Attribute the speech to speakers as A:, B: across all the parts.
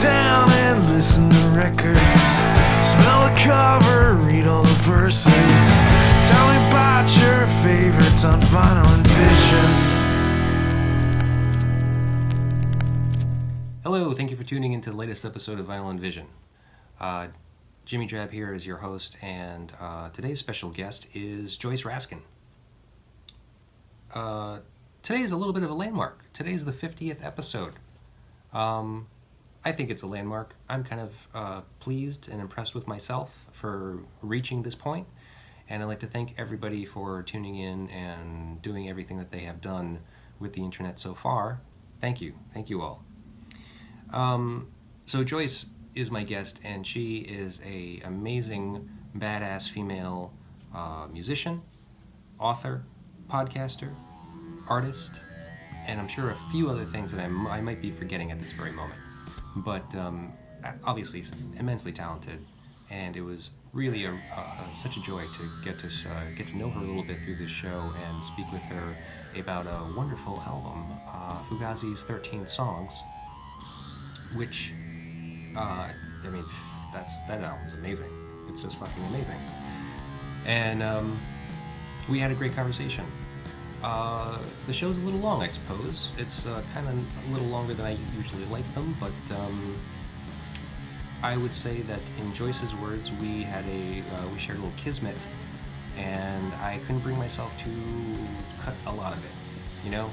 A: down and listen to records. Smell the cover, read all the verses. Tell me about your favorites on Vinyl and Vision.
B: Hello, thank you for tuning into the latest episode of Vinyl and Vision. Jimmy Drab here is your host, and today's special guest is Joyce Raskin. Today is a little bit of a landmark. Today is the 50th episode. I think it's a landmark. I'm kind of pleased and impressed with myself for reaching this point, and I'd like to thank everybody for tuning in and doing everything that they have done with the internet so far. Thank you. Thank you all. So Joyce is my guest, and she is a amazing, badass female musician, author, podcaster, artist, and I'm sure a few other things that I might be forgetting at this very moment. But obviously immensely talented, and it was really such a joy to get to know her a little bit through this show and speak with her about a wonderful album, Fugazi's 13 Songs, which I mean, that album's amazing. It's just fucking amazing. And we had a great conversation. The show's a little long, I suppose. It's kind of a little longer than I usually like them, but I would say that in Joyce's words, we shared a little kismet, and I couldn't bring myself to cut a lot of it, you know?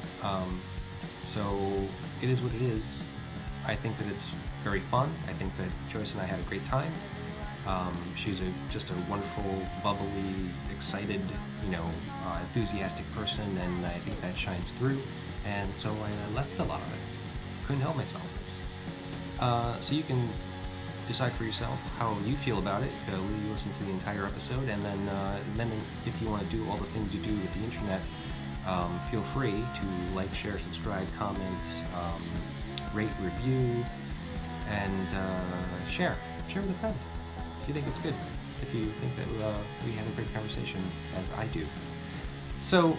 B: So it is what it is. I think that it's very fun. I think that Joyce and I had a great time. She's just a wonderful, bubbly, excited, enthusiastic person, and I think that shines through. And so I left a lot of it. Couldn't help myself. So you can decide for yourself how you feel about it. If you listen to the entire episode, and then if you want to do all the things you do with the internet, feel free to like, share, subscribe, comment, rate, review, and share with a friend if you think it's good, if you think that we had a great conversation, as I do. So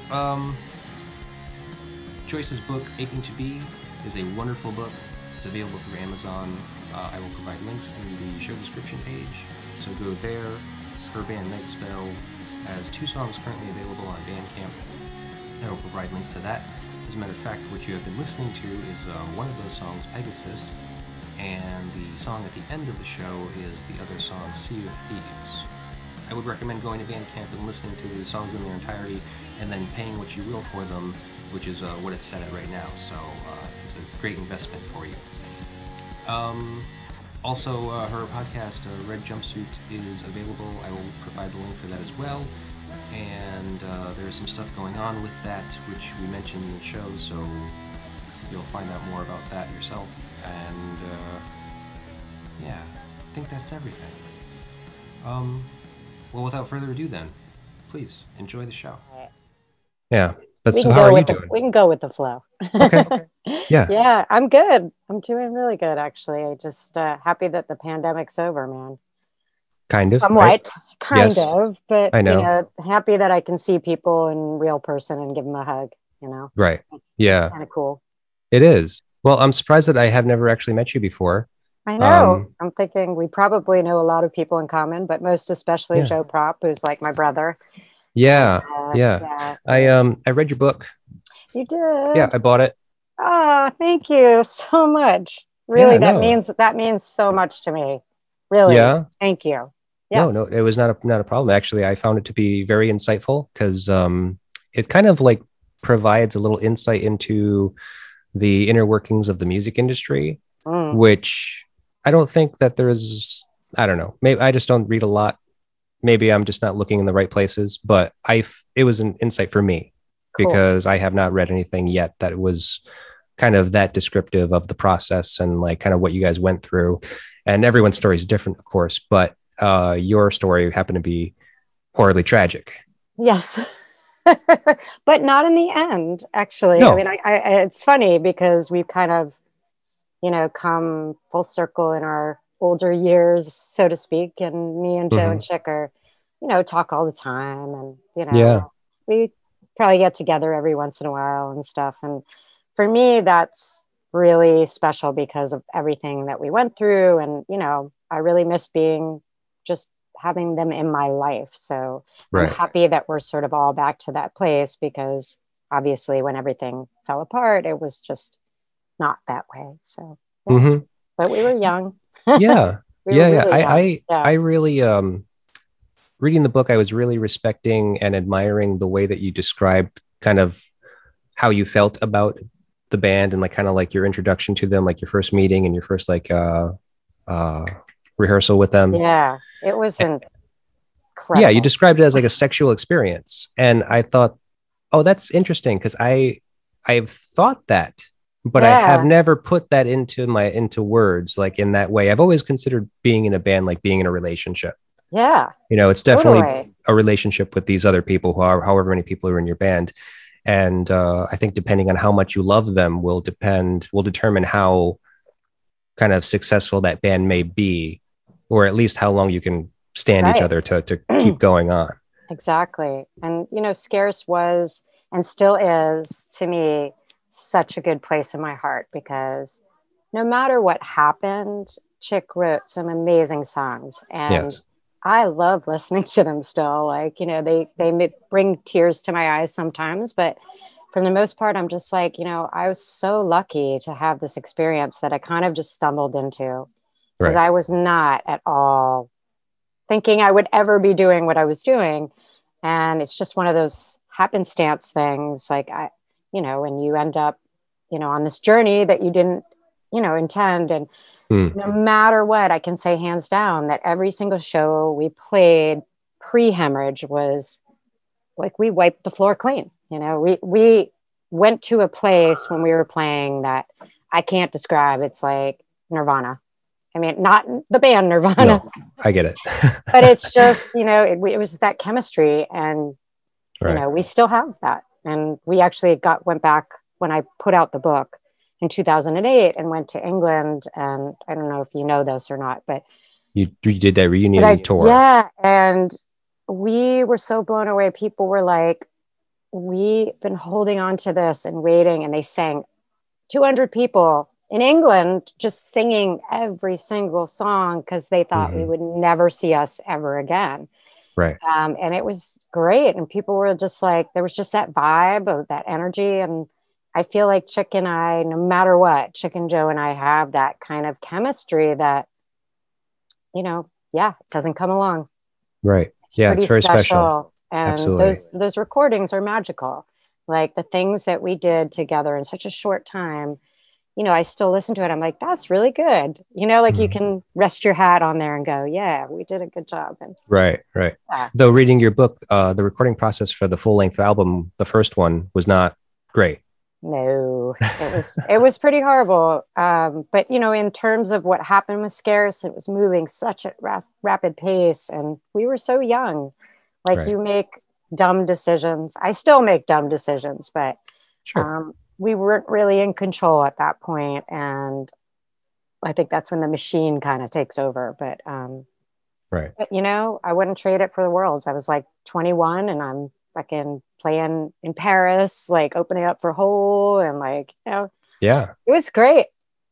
B: Joyce's book, Aching to Be, is a wonderful book. It's available through Amazon. I will provide links in the show description page, so go there. Her band Nightspell has 2 songs currently available on Bandcamp. I will provide links to that. As a matter of fact, what you have been listening to is one of those songs, Pegasus, and the song at the end of the show is the other song, Sea of Thieves. I would recommend going to Bandcamp and listening to the songs in their entirety, and then paying what you will for them, which is what it's set at right now, so it's a great investment for you. Also, her podcast, Red Jumpsuit, is available. I will provide the link for that as well. And there's some stuff going on with that, which we mentioned in the show, so you'll find out more about that yourself. And yeah, I think that's everything. Well, without further ado then, please enjoy the show.
C: Yeah, but so how are you doing?
D: We can go with the flow.
C: Okay. Yeah.
D: Yeah, I'm good. I'm doing really good, actually. I just happy that the pandemic's over, man.
C: Kind of.
D: Somewhat,
C: right?
D: kind
C: Yes.
D: of, but
C: I know.
D: Happy that I can see people in real person and give them a hug,
C: Right.
D: It's kind of cool.
C: It is. Well, I'm surprised that I have never actually met you before.
D: I know. I'm thinking we probably know a lot of people in common, but most especially Joe Prop, who's like my brother.
C: Yeah.
D: And,
C: yeah. I read your book.
D: You did?
C: Yeah, I bought it.
D: Oh, thank you so much. Really, that means so much to me. Really.
C: Yeah.
D: Thank you. Yes.
C: No, it was not a problem. Actually, I found it to be very insightful because it kind of like provides a little insight into the inner workings of the music industry, which I don't think that there's, I don't know, maybe I just don't read a lot. Maybe I'm just not looking in the right places, but it was an insight for me because I have not read anything yet that was kind of that descriptive of the process and like kind of what you guys went through. And everyone's story is different, of course, but your story happened to be horribly tragic.
D: Yes. But not in the end, actually.
C: No.
D: I mean, it's funny because we've kind of, come full circle in our older years, so to speak. And me and Joe and Chick are, talk all the time. And, we probably get together every once in a while and stuff. And for me, that's really special because of everything that we went through. And, I really miss just having them in my life. So I'm happy that we're sort of all back to that place, because obviously when everything fell apart, it was just not that way. So, but we were young.
C: Yeah.
D: We were really young.
C: I really, reading the book, I was really respecting and admiring the way that you described kind of how you felt about the band, and like kind of like your introduction to them, like your first meeting and your first like rehearsal with them.
D: Yeah, it was incredible.
C: Yeah, you described it as like a sexual experience, and I thought, oh, that's interesting, because I've thought that, but I have never put that into words like in that way. I've always considered being in a band like being in a relationship.
D: Yeah,
C: it's definitely a relationship with these other people, who are however many people are in your band. And I think depending on how much you love them will determine how kind of successful that band may be, or at least how long you can stand each other to keep going on.
D: Exactly. And, Scarce was and still is, to me, such a good place in my heart, because no matter what happened, Chick wrote some amazing songs. And I love listening to them still. Like, they bring tears to my eyes sometimes, but for the most part, I'm just like, I was so lucky to have this experience that I kind of just stumbled into, because I was not at all thinking I would ever be doing what I was doing. And it's just one of those happenstance things. Like, when you end up, on this journey that you didn't, intend. And no matter what, I can say hands down that every single show we played pre-hemorrhage was like, we wiped the floor clean. We went to a place when we were playing that I can't describe. It's like Nirvana. I mean, not the band Nirvana.
C: No, I get it.
D: But it's just, it was that chemistry, and, we still have that. And we actually went back when I put out the book in 2008 and went to England. And I don't know if you know this or not, but
C: you did that reunion tour.
D: Yeah. And we were so blown away. People were like, we've been holding on to this and waiting. And they sang 200 people in England just singing every single song, because they thought we would never see us ever again.
C: Right.
D: And it was great. And people were just like, there was just that vibe of that energy. And I feel like Chick and I, no matter what, Chick and Joe and I have that kind of chemistry that, it doesn't come along.
C: Right. It's very special.
D: And
C: absolutely.
D: those recordings are magical. Like the things that we did together in such a short time, I still listen to it. I'm like, that's really good. You can rest your hat on there and go, yeah, we did a good job. And
C: right. Yeah. Though reading your book, the recording process for the full length album, the first one, was not great.
D: No, it was pretty horrible. But in terms of what happened with Scarce, it was moving such a rapid pace, and we were so young. Like, you make dumb decisions. I still make dumb decisions, but we weren't really in control at that point. And I think that's when the machine kind of takes over. But I wouldn't trade it for the world. I was like 21, and I'm fucking playing in Paris, like opening up for Hole, and like, it was great.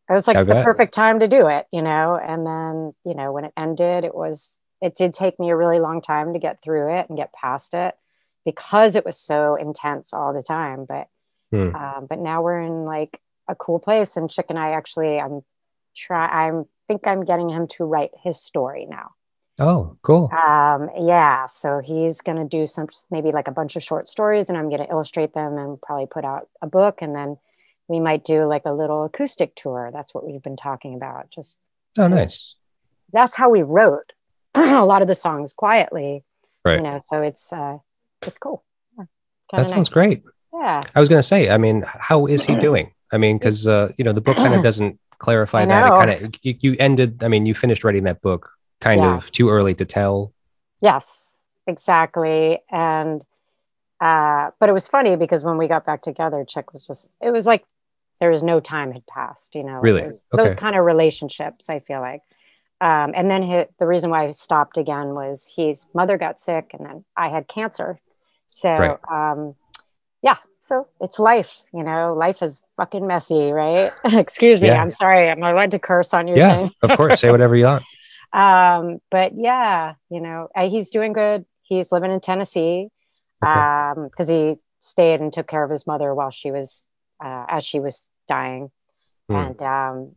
D: It was like the perfect time to do it, and then, when it ended, it did take me a really long time to get through it and get past it, because it was so intense all the time. But now we're in like a cool place, and Chick and I actually, I think I'm getting him to write his story now.
C: Oh, cool.
D: So he's going to do maybe like a bunch of short stories, and I'm going to illustrate them and probably put out a book. And then we might do like a little acoustic tour. That's what we've been talking about.
C: Nice.
D: That's how we wrote a lot of the songs quietly,
C: right.
D: So it's cool. Yeah,
C: that sounds great.
D: Yeah.
C: I was going to say, I mean, how is he doing? I mean, because, the book kind of doesn't clarify that. It kind of, you ended, I mean, you finished writing that book kind of too early to tell.
D: Yes, exactly. And, but it was funny because when we got back together, Chick it was like, there was no time had passed,
C: Really?
D: Those kind of relationships, I feel like. And then the reason why I stopped again was his mother got sick, and then I had cancer. So, yeah, so it's life, life is fucking messy, right? Excuse me,
C: Yeah.
D: I'm sorry, am I allowed to curse on your
C: Yeah,
D: thing?
C: of course. Say whatever you want.
D: But yeah, he's doing good. He's living in Tennessee
C: Okay.
D: because he stayed and took care of his mother while she was as she was dying. And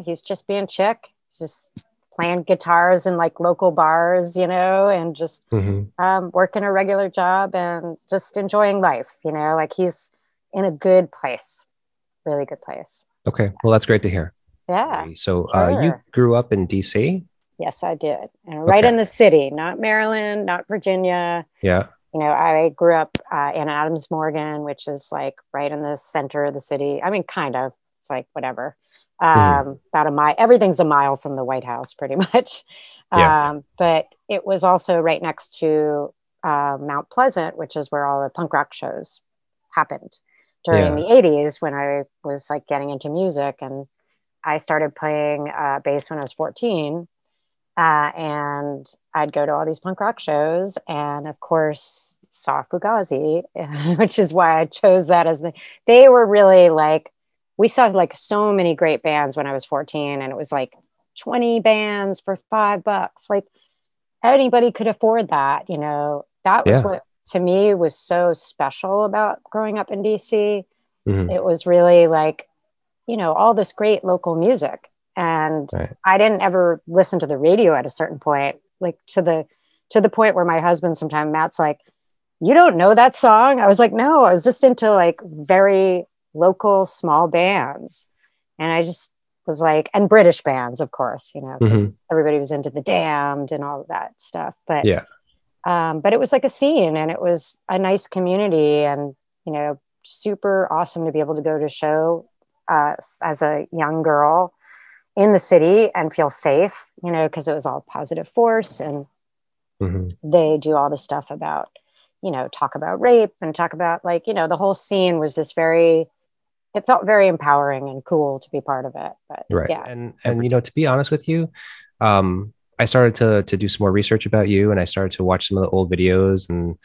D: he's just being chick. He's just playing guitars in like local bars, and just working a regular job and just enjoying life, like he's in a good place, really good place.
C: Okay. Well, that's great to hear.
D: Yeah.
C: So
D: Sure.
C: you grew up in DC?
D: Yes, I did. And right in the city, not Maryland, not Virginia.
C: Yeah.
D: I grew up in Adams Morgan, which is like right in the center of the city. I mean, kind of. It's like whatever. About a mile. Everything's a mile from the White House, pretty much.
C: Yeah.
D: But it was also right next to Mount Pleasant, which is where all the punk rock shows happened during the 80s when I was like getting into music. And I started playing bass when I was 14. And I'd go to all these punk rock shows and of course saw Fugazi, which is why I chose that they were really like, we saw like so many great bands when I was 14 and it was like 20 bands for $5. Like anybody could afford that, that was what to me was so special about growing up in DC. It was really like, all this great local music. And I didn't ever listen to the radio at a certain point, like to the point where my husband sometimes, Matt's like, you don't know that song? I was like, no, I was just into like very local small bands. And I just was like, and British bands, of course, because everybody was into the Damned and all of that stuff. But but it was like a scene and it was a nice community and, super awesome to be able to go to a show as a young girl in the city and feel safe, because it was all positive force and they do all the stuff about, talk about rape and talk about like, the whole scene was it felt very empowering and cool to be part of it. But yeah.
C: And to be honest with you, I started to do some more research about you and I started to watch some of the old videos and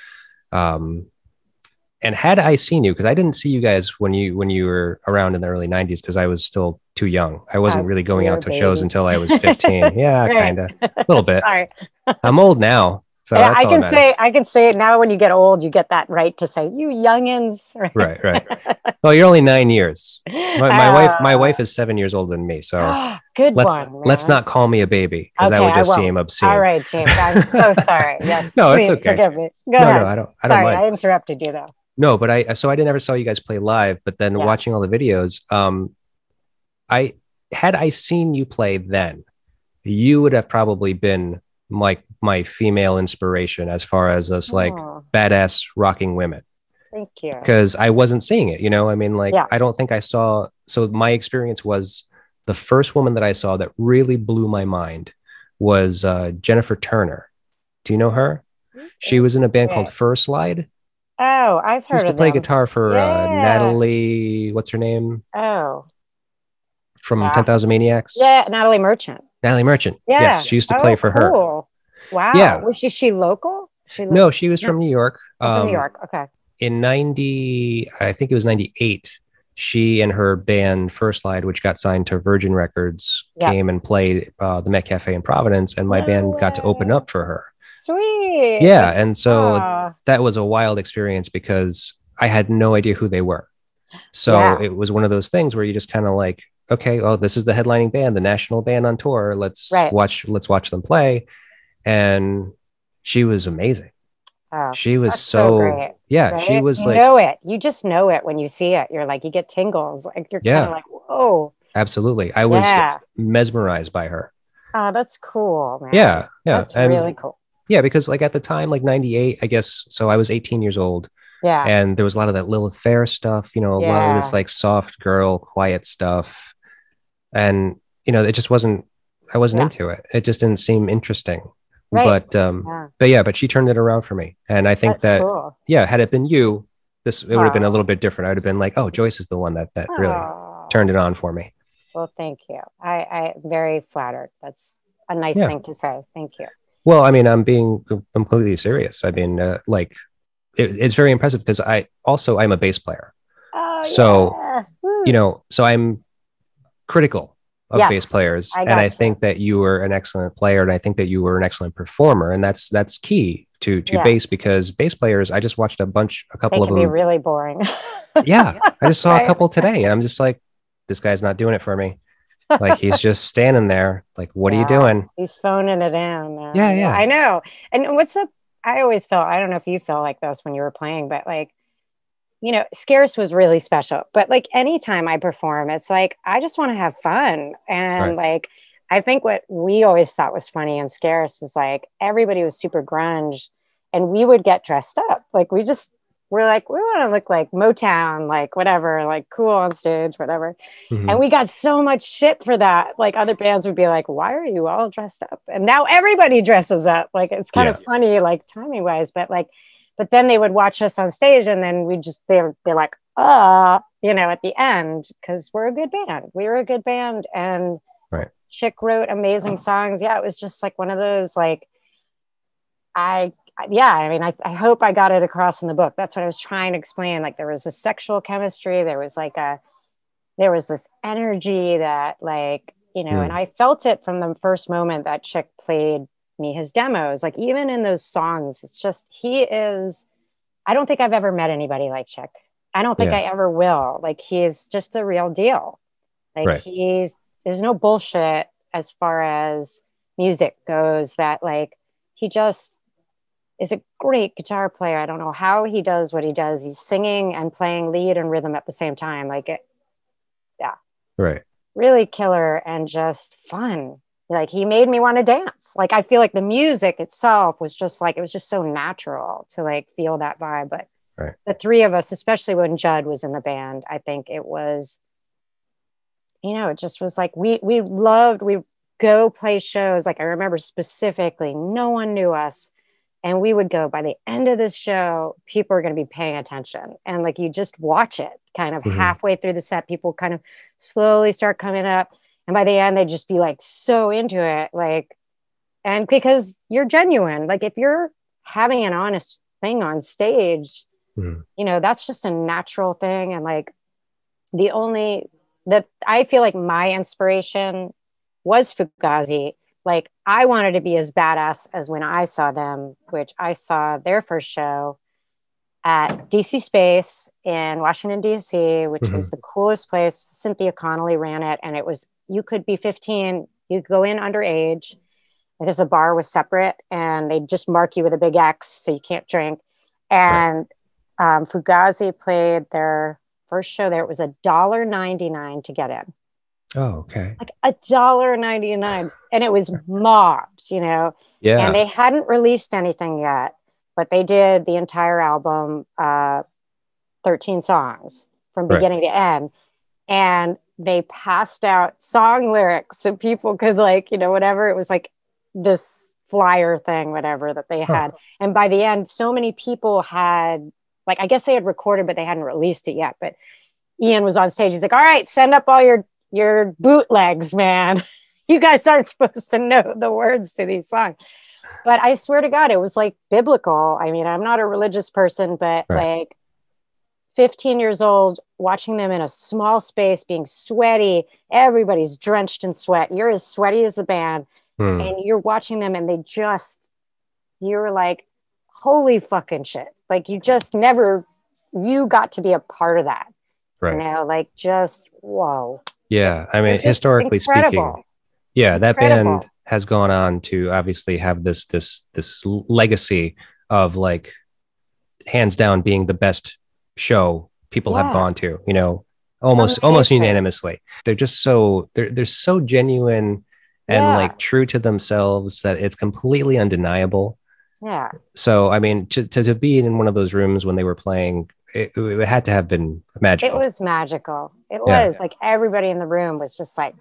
C: had I seen you, because I didn't see you guys when you were around in the early 90s because I was still too young. I wasn't really going out to shows until I was 15. Yeah, kind of. A little bit. Sorry. I'm old now. So
D: yeah, I can say it now. When you get old, you get that right to say, you youngins.
C: Right. Well, you're only 9 years. My wife is 7 years older than me. So let's not call me a baby because that would just seem obscene.
D: All right, James. I'm so sorry. Yes.
C: No,
D: please,
C: it's okay.
D: Forgive me. Go ahead.
C: No, I don't
D: Sorry,
C: mind.
D: I interrupted you though.
C: No, but I never saw you guys play live, but then watching all the videos, I seen you play then, you would have probably been like my female inspiration as far as us like badass rocking women.
D: Thank you.
C: Because I wasn't seeing it, I mean, like, I don't think I saw. So my experience was the first woman that I saw that really blew my mind was Jennifer Turner. Do you know her? She was in a band called Fur Slide.
D: Oh, I've heard of them.
C: Used to play guitar for Natalie. What's her name?
D: Oh,
C: from 10,000 Maniacs.
D: Yeah, Natalie Merchant.
C: Natalie Merchant.
D: Yeah.
C: Yes, she used to play for her.
D: Wow.
C: Yeah.
D: Was she local?
C: No, she was from New York.
D: From New York. Okay.
C: In 90, I think it was 98, she and her band First Slide, which got signed to Virgin Records, came and played the Met Cafe in Providence, and my band got to open up for her.
D: Sweet.
C: Yeah, and so that was a wild experience because I had no idea who they were. So it was one of those things where you just kind of like, okay, well, this is the headlining band, the national band on tour. Let's watch them play. And she was amazing.
D: Oh,
C: she was so great. Yeah, right? She was like,
D: know it. You just know it when you see it. You're like, you get tingles. Like you're kind of like, whoa.
C: Absolutely. I was mesmerized by her.
D: Oh, that's cool, man.
C: Yeah.
D: That's really cool.
C: Yeah, because like at the time, like 98, I guess. So I was 18 years old.
D: Yeah.
C: And there was a lot of that Lilith Fair stuff, a lot of this like soft girl, quiet stuff. And, it just wasn't, I wasn't into it. It just didn't seem interesting. Right. But she turned it around for me. And I think that's cool. Had it been you, it would have been a little bit different. I'd have been like, oh, Joyce is the one that really turned it on for me.
D: Well, thank you. I'm very flattered. That's a nice thing to say. Thank you.
C: Well, I mean, I'm being completely serious. I mean, like, it's very impressive because I'm a bass player.
D: Oh,
C: So,
D: yeah. Woo.
C: you know, so I'm critical of
D: Yes,
C: bass players.
D: I
C: And
D: got
C: I
D: you.
C: think that you were an excellent player, and I think that you were an excellent performer. And that's key to
D: Yeah.
C: bass, because bass players, I just watched a
D: They
C: couple of
D: can be
C: them.
D: really boring.
C: Yeah. I just saw a
D: Right?
C: couple today, and I'm just like, this guy's not doing it for me. Like, he's just standing there. Like, what are you
D: Yeah,
C: doing?
D: he's phoning it in, man.
C: Yeah.
D: Yeah,
C: Yeah.
D: I know. And what's up? I always felt, I don't know if you felt like this when you were playing, but like, you know, Scarce was really special. But like anytime I perform, it's like I just want to have fun. And
C: Right.
D: like I think what we always thought was funny in Scarce is like everybody was super grunge and we would get dressed up. Like we're like, we want to look like Motown, like whatever, like cool on stage, whatever. And
C: Mhm.
D: we got so much shit for that. Like other bands would be like, why are you all dressed up? And now everybody dresses up. Like it's kind
C: Yeah.
D: of funny, like timing wise, but like, but then they would watch us on stage and then they would be like, you know, at the end, because we're a good band. We were a good band. And
C: Right.
D: Chick wrote amazing songs. Yeah, it was just like one of those, like, I mean, I hope I got it across in the book. That's what I was trying to explain. Like there was a sexual chemistry. There was this energy that like, you know, and I felt it from the first moment that Chick played me his demos. Like even in those songs, it's just, I don't think I've ever met anybody like Chick. I don't think
C: Yeah.
D: I ever will. Like he's just a real deal. Like
C: Right.
D: there's no bullshit as far as music goes, that like, he just is a great guitar player. I don't know how he does what he does. He's singing and playing lead and rhythm at the same time. Like yeah,
C: Right.
D: really killer and just fun. Like he made me want to dance. Like I feel like the music itself was just like, it was just so natural to like feel that vibe. But
C: Right.
D: the three of us, especially when Judd was in the band, I think it was, you know, it just was like we go play shows. Like I remember specifically, no one knew us. And we would go, by the end of this show, people are going to be paying attention. And like you just watch it kind of halfway through the set, people kind of slowly start coming up. And by the end, they just be like so into it. Like, and because you're genuine, like if you're having an honest thing on stage, you know, that's just a natural thing. And like that I feel like my inspiration was Fugazi. Like I wanted to be as badass as when I saw them, which I saw their first show at DC Space in Washington, DC, which was the coolest place. Cynthia Connolly ran it. And it was, you could be 15, you could go in underage because the bar was separate and they'd just mark you with a big X so you can't drink. And Fugazi played their first show there. It was $1.99 to get in.
C: Oh, okay.
D: Like $1.99. And it was mobs, you know?
C: Yeah.
D: And they hadn't released anything yet, but they did the entire album, 13 songs from beginning to end. And they passed out song lyrics so people could like, you know, whatever. It was like this flyer thing, whatever that they had. And by the end, so many people had, like, I guess they had recorded, but they hadn't released it yet. But Ian was on stage. He's like, all right, send up all your bootlegs, man. You guys aren't supposed to know the words to these songs. But I swear to God, it was like biblical. I mean, I'm not a religious person, but like 15 years old, watching them in a small space, being sweaty, everybody's drenched in sweat. You're as sweaty as the band. And you're watching them and you're like, holy fucking shit. Like you got to be a part of that.
C: Right.
D: You know, like just, whoa.
C: Yeah. I mean, historically speaking, that band has gone on to obviously have this legacy of like hands down being the best show people have gone to, you know, almost unanimously. They're just they're so genuine and like true to themselves that it's completely undeniable.
D: Yeah.
C: So, I mean, to be in one of those rooms when they were playing, it had to have been magical.
D: It was magical. It was like everybody in the room was just like,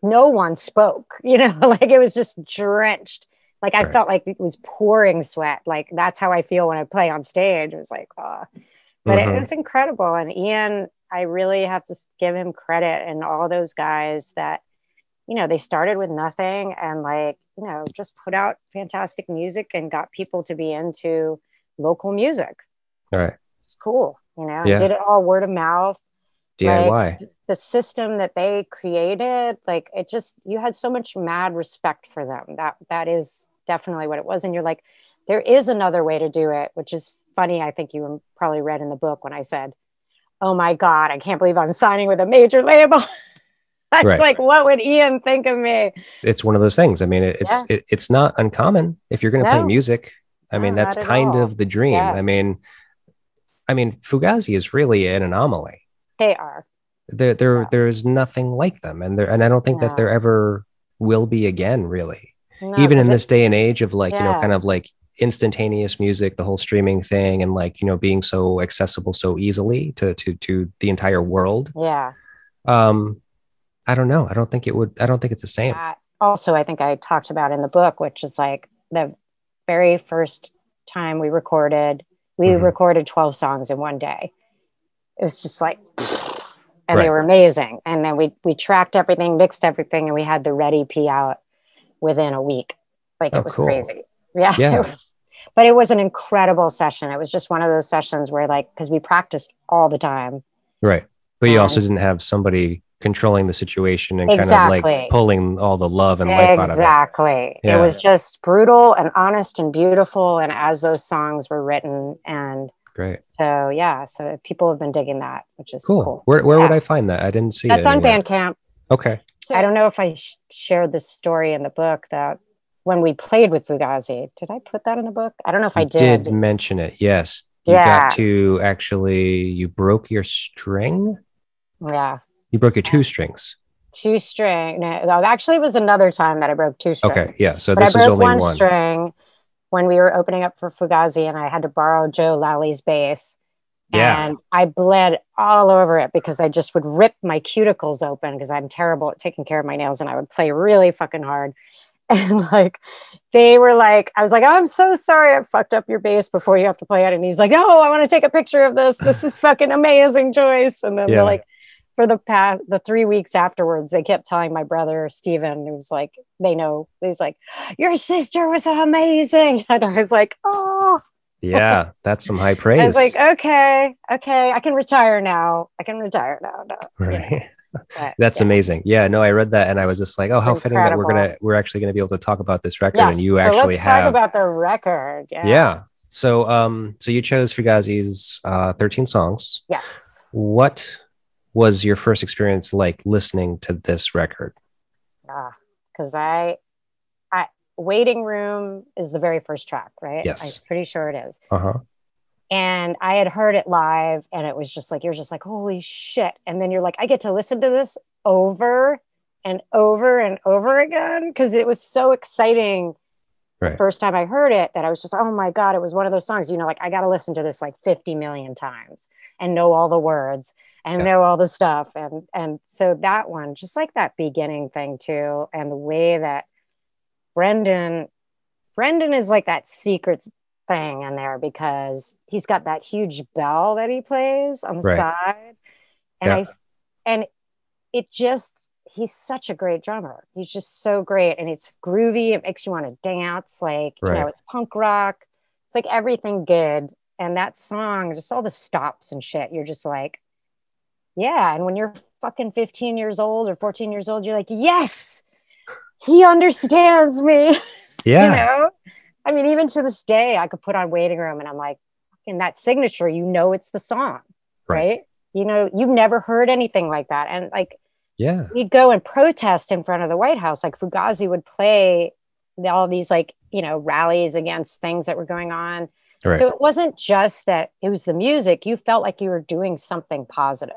D: no one spoke, you know, like it was just drenched. Like I felt like it was pouring sweat. Like that's how I feel when I play on stage. It was like, oh, but it was incredible. And Ian, I really have to give him credit, and all those guys that, you know, they started with nothing and like, you know, just put out fantastic music and got people to be into local music.
C: All right.
D: It's cool, you know.
C: Yeah.
D: Did it all word of mouth.
C: DIY.
D: Like, the system that they created, like, it just, you had so much mad respect for them. That is definitely what it was. And you're like, there is another way to do it, which is funny. I think you probably read in the book when I said, oh my God, I can't believe I'm signing with a major label. I was like, what would Ian think of me?
C: It's one of those things. I mean, it's not uncommon if you're going to play music. I mean, that's kind of the dream.
D: Yeah.
C: I mean, Fugazi is really an anomaly.
D: They are.
C: There's nothing like them, and I don't think that there ever will be again, really.
D: No,
C: even in this day and age of like, you know, kind of like instantaneous music, the whole streaming thing, and like, you know, being so accessible so easily to the entire world.
D: Yeah.
C: I don't know. I don't think it's the same.
D: Also, I think I talked about in the book, which is like the very first time we recorded 12 songs in one day. It was just like, and they were amazing. And then we tracked everything, mixed everything, and we had the Red EP out within a week. Like, it was crazy. Yeah. It was, but it was an incredible session. It was just one of those sessions where, like, because we practiced all the time.
C: Right. But you also didn't have somebody controlling the situation and kind of like pulling all the love and life out of it.
D: Exactly. Yeah. It was just brutal and honest and beautiful. And as those songs were written, and
C: great.
D: So so people have been digging that, which is cool.
C: Where would I find that? I didn't see
D: That's on Bandcamp.
C: Okay.
D: So I don't know if I shared this story in the book, that when we played with Fugazi, did I put that in the book? I don't know if I did.
C: Did mention it. Yes. You got to you broke your string.
D: Yeah.
C: You broke your two strings.
D: Two string. No, actually, it was another time that I broke two strings.
C: Okay, yeah. So this is only one
D: string when we were opening up for Fugazi, and I had to borrow Joe Lally's bass.
C: Yeah.
D: And I bled all over it because I just would rip my cuticles open because I'm terrible at taking care of my nails, and I would play really fucking hard. And like, they were like, I was like, oh, I'm so sorry I fucked up your bass before you have to play it. And he's like, no, I want to take a picture of this. This is fucking amazing, Joyce. And then they're like, for the 3 weeks afterwards, they kept telling my brother, Steven, who was like, they know, he's like, your sister was amazing. And I was like, oh.
C: Yeah, that's some high praise.
D: I was like, okay, I can retire now. No.
C: Right. But, that's amazing. Yeah, no, I read that and I was just like, oh, how fitting that we're actually going to be able to talk about this record. And you actually
D: let's talk about the record.
C: Yeah. So you chose Fugazi's 13 songs.
D: Yes.
C: What was your first experience like listening to this record?
D: Because Waiting Room is the very first track, right?
C: Yes.
D: I'm pretty sure it is.
C: Uh-huh.
D: And I had heard it live, and it was just like, you're just like, holy shit. And then you're like, I get to listen to this over and over and over again, because it was so exciting the first time I heard it that I was just, oh my God, it was one of those songs, you know, like, I got to listen to this like 50 million times and know all the words and know all the stuff. And so that one, just like that beginning thing too, and the way that Brendan is like that secret thing in there, because he's got that huge bell that he plays on the side, and it just, he's such a great drummer. He's just so great, and it's groovy. It makes you want to dance, like you know, it's punk rock. It's like everything good. And that song, just all the stops and shit, you're just like, yeah. And when you're fucking 15 years old or 14 years old, you're like, yes, he understands me.
C: Yeah.
D: You know? I mean, even to this day, I could put on Waiting Room and I'm like, in that signature, you know, it's the song, right? You know, you've never heard anything like that. And like, we'd go and protest in front of the White House. Like Fugazi would play all these like, you know, rallies against things that were going on. Right. So it wasn't just that it was the music. You felt like you were doing something positive.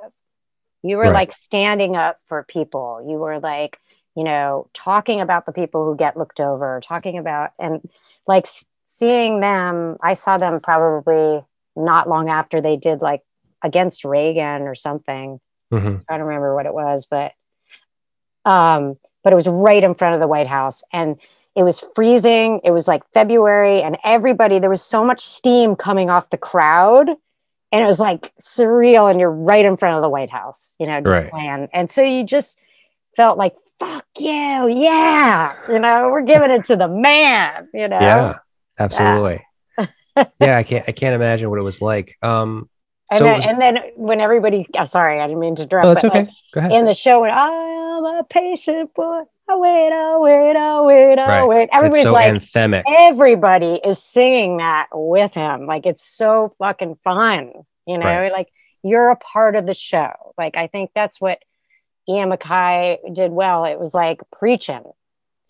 D: You were like standing up for people. You were like, you know, talking about the people who get looked over, talking about, and like seeing them, I saw them probably not long after they did like against Reagan or something. I don't remember what it was, but it was right in front of the White House, and it was freezing. It was like February, and there was so much steam coming off the crowd, and it was like surreal, and you're right in front of the White House, you know, just playing. And so you just felt like, fuck you. Yeah. You know, we're giving it to the man, you know?
C: Yeah, absolutely. Yeah, I can't imagine what it was like.
D: And
C: So it
D: then,
C: was,
D: and then when everybody, sorry, I didn't mean to
C: oh,
D: interrupt,
C: that's
D: but like
C: okay. Go ahead.
D: in the show, when I am a patient boy, I wait, I wait, I wait, I
C: Right.
D: wait.
C: It's
D: Everybody's
C: so
D: like,
C: anthemic.
D: everybody is singing that with him. Like it's so fucking fun,
C: Right.
D: like you're a part of the show. Like I think that's what Ian MacKaye did well. It was like preaching.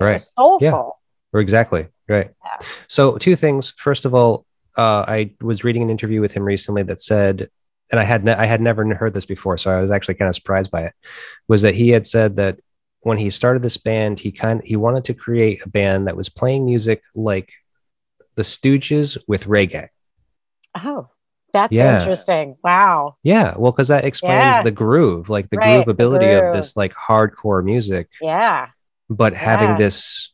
D: It
C: Right.
D: was
C: Yeah.
D: soulful.
C: Or exactly. Right.
D: Yeah.
C: So two things. First of all, I was reading an interview with him recently that said, and I had never heard this before, so I was actually kind of surprised by it. Was that he had said that when he started this band, he wanted to create a band that was playing music like the Stooges with reggae.
D: Oh, that's
C: Yeah.
D: interesting. Wow.
C: Yeah. Well, because that explains
D: Yeah.
C: the groove, like the
D: Right. The
C: groovability of
D: groove.
C: this like hardcore music,
D: Yeah.
C: but having
D: Yeah.
C: this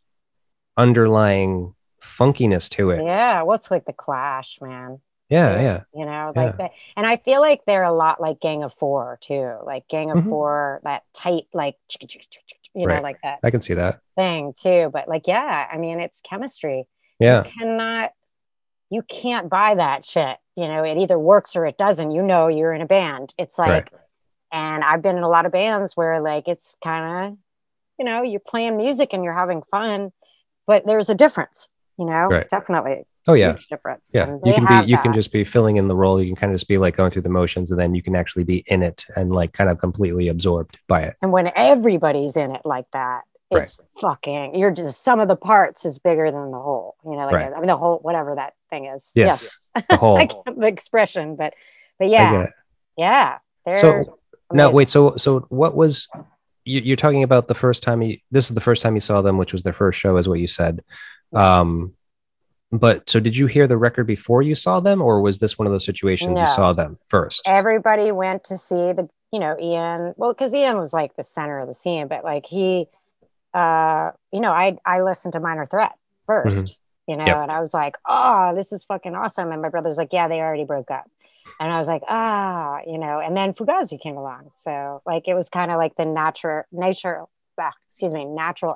C: underlying funkiness to it.
D: Yeah. What's like the Clash, man?
C: Yeah.
D: Too,
C: Yeah.
D: like
C: Yeah.
D: that. And I feel like they're a lot like Gang of Four too. Like Gang of
C: Mhm.
D: Four, that tight, like
C: Right.
D: like that
C: I can see that.
D: thing too. But like, yeah, I mean, it's chemistry. You
C: Yeah.
D: cannot, you can't buy that shit. It either works or it doesn't. You're in a band. It's
C: Right.
D: like, and I've been in a lot of bands where like it's kind of, you're playing music and you're having fun, but there's a difference,
C: Right.
D: definitely
C: Oh yeah.
D: huge difference.
C: Yeah.
D: And they have
C: You can
D: that.
C: just be filling in the role. You can kind of just be like going through the motions, and then you can actually be in it and like kind of completely absorbed by it.
D: And when everybody's in it like that,
C: Right.
D: it's fucking, you're just, some of the parts is bigger than the whole, like,
C: Right.
D: I mean, the whole, whatever that thing is.
C: Yes. The
D: I
C: whole.
D: can't, the expression, but
C: I
D: yeah,
C: get it.
D: yeah. They're
C: So now
D: amazing.
C: wait, so what was you're talking about the first time this is the first time you saw them, which was their first show, is what you said.
D: Yeah.
C: But so did you hear the record before you saw them, or was this one of those situations you
D: No.
C: saw them first?
D: Everybody went to see the, Ian, well, because Ian was like the center of the scene, but like he, I listened to Minor Threat first,
C: Yep.
D: and I was like, oh, this is fucking awesome. And my brother's like, yeah, they already broke up. And I was like, and then Fugazi came along. So like, it was kind of like the natural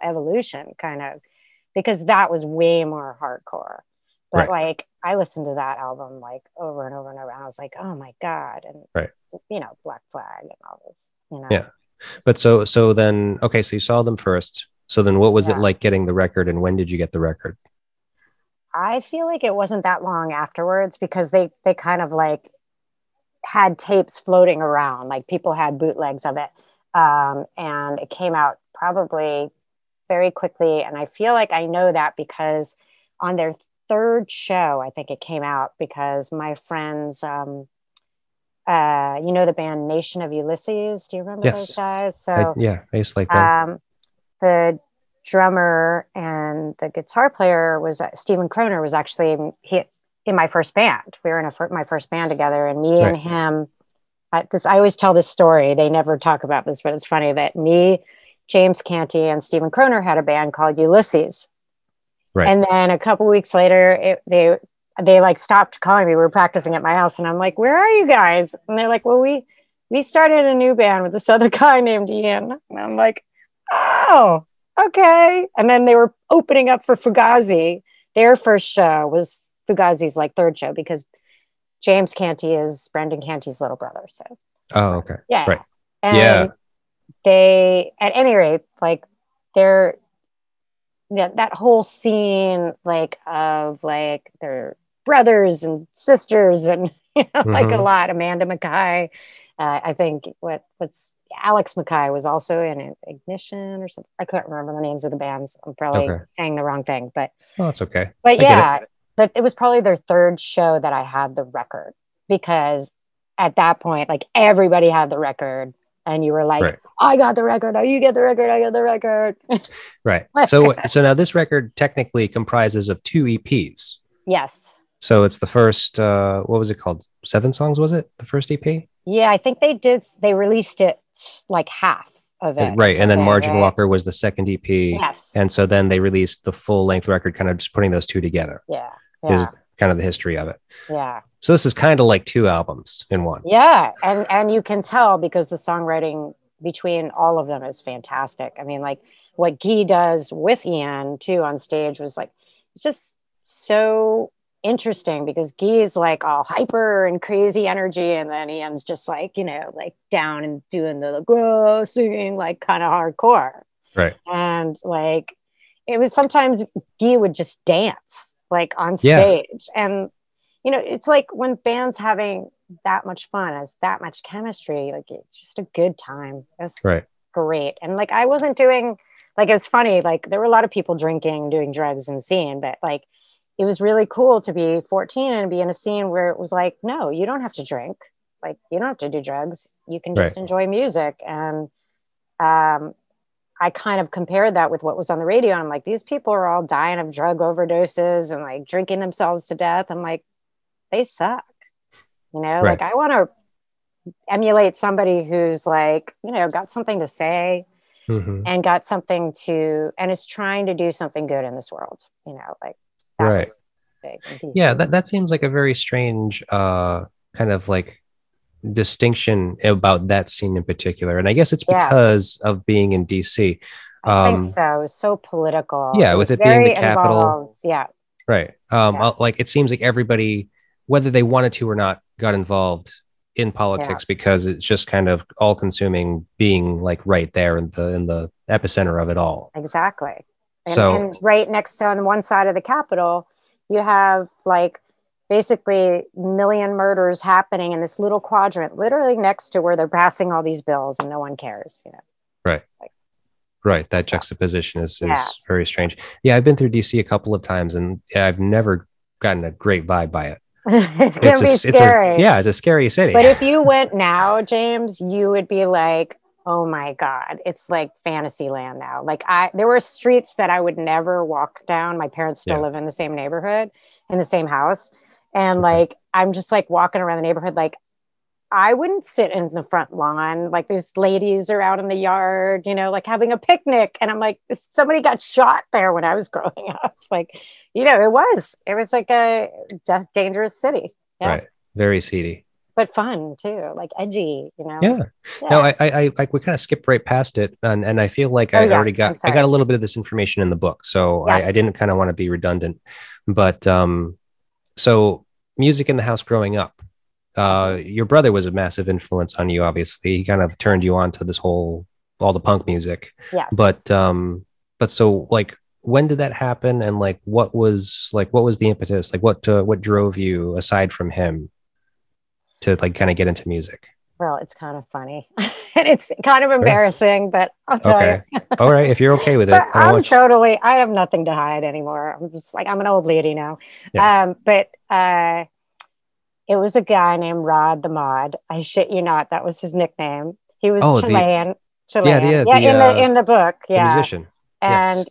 D: evolution kind of, because that was way more hardcore. But
C: Right.
D: like, I listened to that album like over and over and over. And I was like, oh my God. And,
C: Right.
D: Black Flag and all this,
C: Yeah. But so then, okay, so you saw them first. So then what was it like getting the record, and when did you get the record?
D: I feel like it wasn't that long afterwards, because they kind of like had tapes floating around, like people had bootlegs of it. And it came out probably very quickly. And I feel like I know that because on their third show, I think it came out, because my friends, the band Nation of Ulysses. Do you remember those guys? So
C: I used to like them.
D: the drummer and the guitar player was Stephen Croner, was actually in my first band. We were in my first band together, and me and him. I always tell this story. They never talk about this, but it's funny that me, James Canty, and Stephen Croner had a band called Ulysses.
C: Right.
D: And then a couple weeks later, they like stopped calling me. We were practicing at my house, and I'm like, "Where are you guys?" And they're like, "Well, we started a new band with this other guy named Ian." And I'm like, "Oh, okay." And then they were opening up for Fugazi. Their first show was Fugazi's like third show, because James Canty is Brendan Canty's little brother. So,
C: oh, okay.
D: yeah.
C: Right.
D: And they, at any rate, like that whole scene, like of like their brothers and sisters, and like a lot. Amanda MacKaye, I think what's Alex MacKaye was also in Ignition or something. I couldn't remember the names of the bands. I'm probably saying the wrong thing, but
C: that's okay.
D: But yeah, but it was probably their third show that I had the record, because at that point, like everybody had the record, and you were like, I got the record. Oh, you get the record. I get the record.
C: Right. So now this record technically comprises of 2 EPs.
D: Yes.
C: So it's the first, what was it called? 7 songs, was it? The first EP?
D: Yeah, I think they released it like half of it.
C: Right. And then Margin Walker was the second EP.
D: Yes.
C: And so then they released the full length record, kind of just putting those two together.
D: Yeah.
C: Is kind of the history of it.
D: Yeah.
C: So this is kind of like 2 albums in one.
D: Yeah. And you can tell, because the songwriting between all of them is fantastic. I mean, like what Guy does with Ian too on stage was like, it's just so interesting because Guy is like all hyper and crazy energy, and then Ian's just like, you know, like down and doing the like, singing like kind of hardcore.
C: Right.
D: And like it was sometimes Guy would just dance like on
C: Yeah.
D: stage. And you know, it's like when bands having that much fun, has that much chemistry, like it's just a good time. It's
C: Right.
D: great. And like I wasn't doing like, it's funny, like there were a lot of people drinking, doing drugs in the scene, but like it was really cool to be 14 and be in a scene where it was like, no, you don't have to drink, like you don't have to do drugs, you can just
C: Right.
D: enjoy music. And I kind of compared that with what was on the radio, and I'm like, these people are all dying of drug overdoses and like drinking themselves to death. I'm like, they suck, you know.
C: Right.
D: Like I want to emulate somebody who's like, you know, got something to say
C: Mm-hmm.
D: and got something to, and is trying to do something good in this world, you know, like that
C: Right.
D: was big in DC.
C: Yeah, that seems like a very strange kind of like distinction about that scene in particular. And I guess it's
D: Yeah.
C: because of being in DC.
D: I think so. It was so political.
C: Yeah,
D: It
C: with
D: was
C: it being the
D: very
C: capital.
D: involved. Yeah.
C: Right.
D: Yeah.
C: Like it seems like everybody, whether they wanted to or not, got involved in politics because it's just kind of all consuming, being like right there in the epicenter of it all.
D: Exactly.
C: And
D: right next to, on one side of the Capitol, you have like basically million murders happening in this little quadrant, literally next to where they're passing all these bills and no one cares, you know.
C: Right.
D: Like,
C: right. That juxtaposition is
D: Yeah.
C: very strange. Yeah, I've been through DC a couple of times and I've never gotten a great vibe by it.
D: It can be scary.
C: It's a scary city.
D: But if you went now, James, you would be like, oh my God, it's like fantasy land now. Like there were streets that I would never walk down. My parents still live in the same neighborhood, in the same house. And like, I'm just like walking around the neighborhood, like I wouldn't sit in the front lawn. Like these ladies are out in the yard, you know, like having a picnic. And I'm like, somebody got shot there when I was growing up. Like, you know, it was like a dangerous city. Yeah.
C: Right. Very seedy.
D: But fun too, like edgy, you know?
C: Yeah. No, I we kind of skipped right past it. And I feel like I got a little bit of this information in the book. So I didn't kind of want to be redundant. But so music in the house growing up. Your brother was a massive influence on you, obviously. He kind of turned you on to this all the punk music.
D: Yes.
C: But so like, when did that happen? And like, what was the impetus? Like what drove you aside from him to like kind of get into music?
D: Well, it's kind of funny and it's kind of embarrassing, but I'll tell you.
C: All right. If you're okay with it.
D: I have nothing to hide anymore. I'm just like, I'm an old lady now. Yeah. But it was a guy named Rod the Mod. I shit you not. That was his nickname. He was Chilean. In the book. Yeah.
C: The musician.
D: And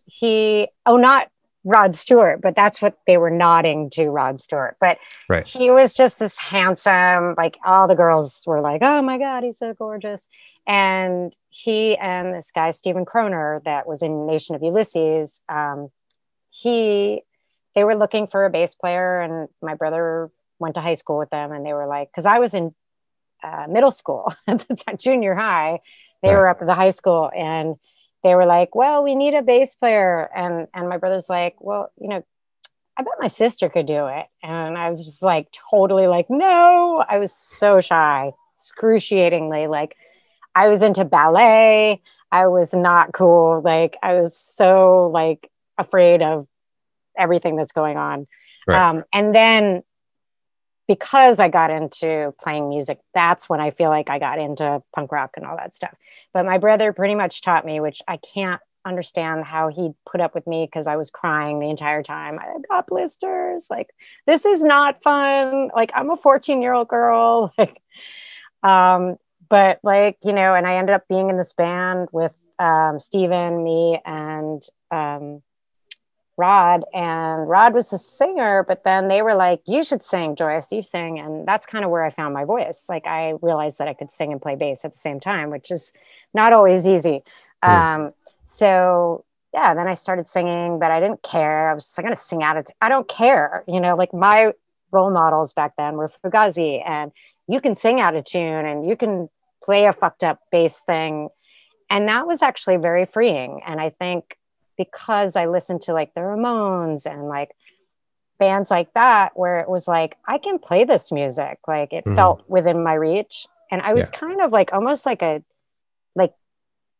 D: not Rod Stewart, but that's what they were nodding to, Rod Stewart. But he was just this handsome, like all the girls were like, oh my God, he's so gorgeous. And he and this guy, Stephen Croner, that was in Nation of Ulysses, they were looking for a bass player, and my brother went to high school with them, and they were like, because I was in middle school at the time, junior high, they were up at the high school, and they were like, well, we need a bass player. And my brother's like, well, you know, I bet my sister could do it. And I was just like, totally like, no, I was so shy, excruciatingly. Like I was into ballet. I was not cool. Like I was so like afraid of everything that's going on. Right. And then because I got into playing music, that's when I feel like I got into punk rock and all that stuff. But my brother pretty much taught me, which I can't understand how he put up with me, because I was crying the entire time. I got blisters. Like, this is not fun. Like, I'm a 14-year-old girl. Like, but like, you know, and I ended up being in this band with Steven, me, and Rod, and Rod was the singer, but then they were like, you should sing, Joyce, you sing. And that's kind of where I found my voice. Like I realized that I could sing and play bass at the same time, which is not always easy. So yeah, then I started singing, but I didn't care. I was just going to sing out of, I don't care. You know, like my role models back then were Fugazi, and you can sing out of tune and you can play a fucked up bass thing. And that was actually very freeing. And I think because I listened to like the Ramones and like bands like that where it was like, I can play this music. Like it felt within my reach. And I was kind of like, almost like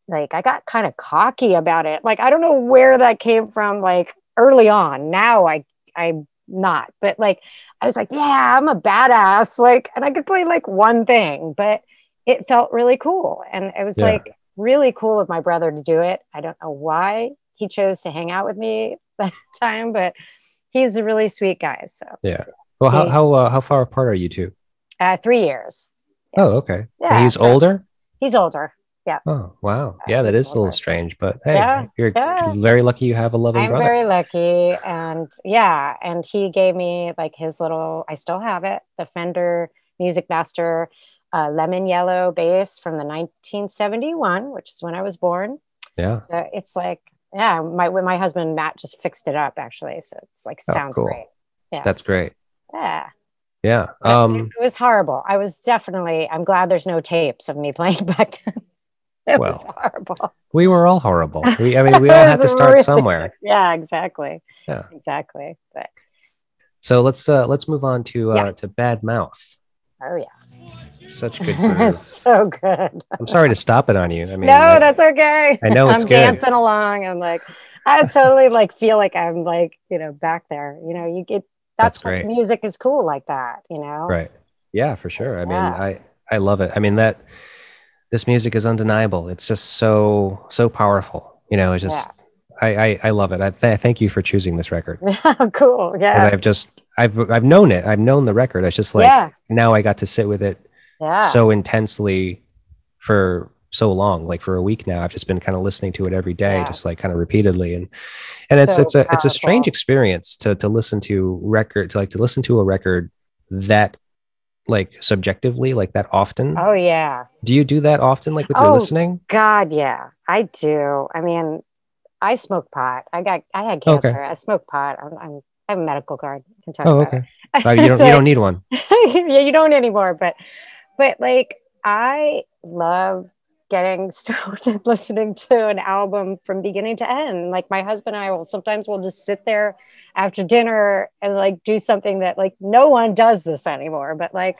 D: like I got kind of cocky about it. Like, I don't know where that came from, like early on. Now I'm not, but like, I was like, yeah, I'm a badass. Like, and I could play like one thing, but it felt really cool. And it was like really cool of my brother to do it. I don't know why he chose to hang out with me that time, but he's a really sweet guy. So
C: yeah. Well, how far apart are you two?
D: 3 years.
C: Yeah. Oh, okay.
D: Yeah,
C: he's older?
D: He's older. Yeah.
C: Oh, wow. Yeah, that is a little strange, but hey, you're very lucky you have a loving brother.
D: I'm very lucky. And and he gave me like his little, I still have it, the Fender Music Master lemon yellow bass from the 1971, which is when I was born.
C: Yeah.
D: So it's like, my husband Matt just fixed it up actually. So it's like sounds great. Yeah.
C: That's great.
D: Yeah.
C: Yeah.
D: It was horrible. I'm glad there's no tapes of me playing back then. It was horrible.
C: We were all horrible. We all had to start somewhere.
D: Yeah, exactly.
C: Yeah.
D: Exactly. But
C: so let's move on to Bad Mouth.
D: Oh yeah.
C: Such good groove.
D: So good.
C: I'm sorry to stop it on you. I mean,
D: no, that's okay.
C: I know it's
D: I'm
C: good.
D: dancing along. I'm like, I totally like feel like I'm like, back there. You get that's what
C: great.
D: Music is cool like that,
C: Right. Yeah, for sure. I mean, I love it. I mean, this music is undeniable. It's just so powerful. It's just I love it. I thank you for choosing this record.
D: Cool. Yeah.
C: I've known it. I've known the record. It's just like now I got to sit with it so intensely for so long, like for a week now. I've just been kind of listening to it every day, just like kind of repeatedly. And it's a strange experience to listen to a record that like subjectively, like that often.
D: Oh yeah.
C: Do you do that often, like with your listening?
D: God, yeah, I do. I mean, I smoke pot. I had cancer. Okay. I smoke pot. I have a medical card. I can talk about it.
C: You don't need one.
D: Yeah, you don't anymore. But like, I love getting stoned and listening to an album from beginning to end. Like my husband and I will just sit there after dinner and like do something that like no one does this anymore. But like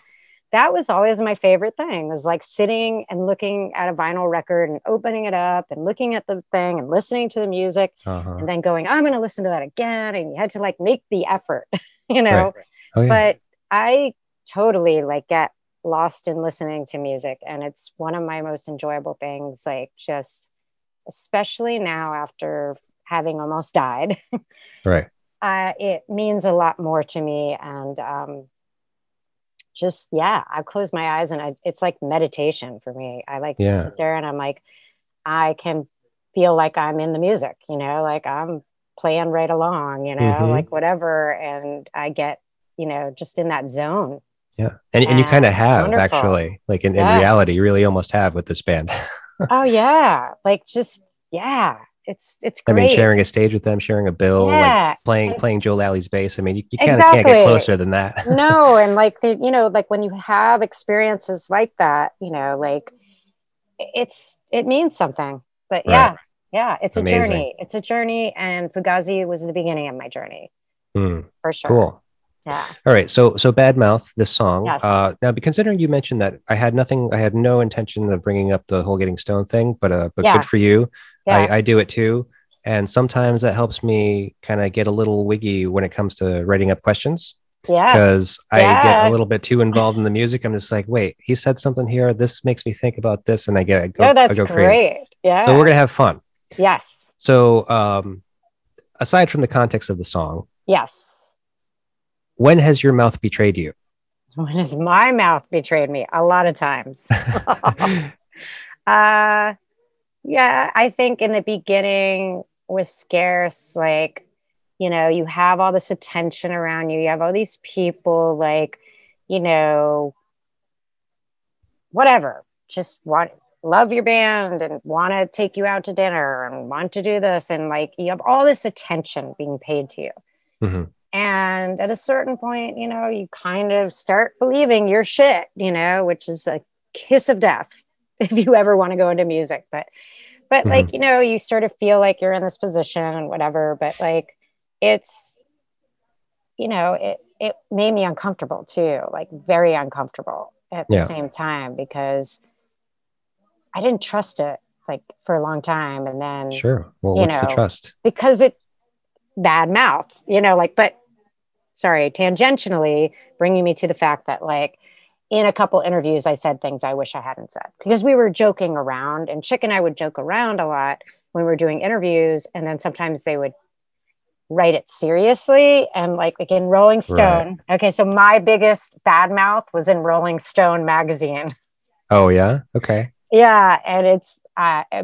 D: that was always my favorite thing, was like sitting and looking at a vinyl record and opening it up and looking at the thing and listening to the music and then going, I'm going to listen to that again. And you had to like make the effort, Right. Oh, yeah. But I totally like get lost in listening to music, and it's one of my most enjoyable things, like just especially now after having almost died.
C: Right.
D: It means a lot more to me, and I close my eyes and it's like meditation for me. I like to sit there and I'm like, I can feel like I'm in the music, like I'm playing right along, like whatever, and I get just in that zone.
C: Yeah. And you kind of have wonderful. Actually, like in reality, you really almost have with this band.
D: Oh yeah. Like just, it's great.
C: I mean, sharing a stage with them, sharing a bill, like playing Joe Lally's bass. I mean, you kind of can't get closer than that.
D: No. And like, like when you have experiences like that, like it means something, but it's amazing. A journey. It's a journey. And Fugazi was the beginning of my journey for sure.
C: Cool.
D: Yeah.
C: All right. So Bad Mouth, this song.
D: Yes.
C: Now, considering you mentioned that I had no intention of bringing up the whole getting stoned thing, but good for you. Yeah. I do it too. And sometimes that helps me kind of get a little wiggy when it comes to writing up questions.
D: Yeah.
C: Because I get a little bit too involved in the music. I'm just like, wait, he said something here. This makes me think about this. And I go
D: that's
C: great.
D: Crazy. Yeah.
C: So we're going to have fun.
D: Yes.
C: So aside from the context of the song.
D: Yes.
C: When has your mouth betrayed you?
D: When has my mouth betrayed me? A lot of times. I think in the beginning with Scarce, like, you have all this attention around you. You have all these people like, whatever, just love your band and want to take you out to dinner and want to do this. And like, you have all this attention being paid to you. Mm-hmm. And at a certain point, you kind of start believing your shit, which is a kiss of death if you ever want to go into music. But mm-hmm. like, you sort of feel like you're in this position and whatever, but like, it's you know, it made me uncomfortable too, like very uncomfortable at the same time, because I didn't trust it like for a long time. And then,
C: Sure. Well, what's the trust?
D: Because it bad mouth, you know, like, but sorry, tangentially bringing me to the fact that like in a couple interviews, I said things I wish I hadn't said, because we were joking around, and Chick and I would joke around a lot when we were doing interviews. And then sometimes they would write it seriously, and like in Rolling Stone. Right. Okay. So my biggest bad mouth was in Rolling Stone magazine.
C: Oh yeah. Okay.
D: Yeah. And it's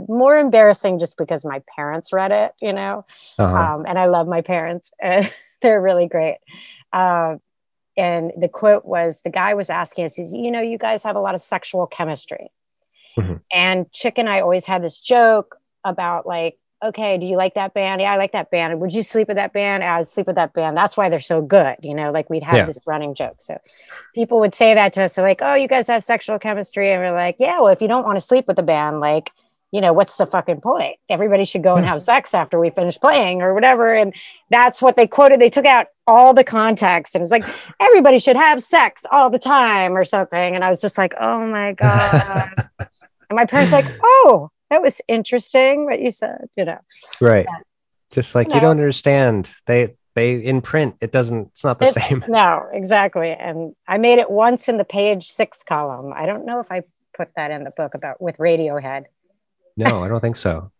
D: more embarrassing just because my parents read it, you know, and I love my parents. They're really great. And the quote was, the guy was asking us, you know, you guys have a lot of sexual chemistry. Mm-hmm. And Chick and I always had this joke about like, okay, do you like that band? Yeah, I like that band. Would you sleep with that band? I'd sleep with that band. That's why they're so good. You know, like we'd have this running joke. So people would say that to us. They're like, oh, you guys have sexual chemistry. And we're like, yeah, well, if you don't want to sleep with the band, like, you know, what's the fucking point? Everybody should go and have sex after we finish playing or whatever. And that's what they quoted. They took out all the context and it was like, everybody should have sex all the time or something. And I was just like, oh my God. And my parents like, oh, that was interesting what you said, you know.
C: Right. Yeah. Just like, you don't understand. They in print, it's not the same.
D: No, exactly. And I made it once in the page 6 column. I don't know if I put that in the book with Radiohead.
C: No, I don't think so.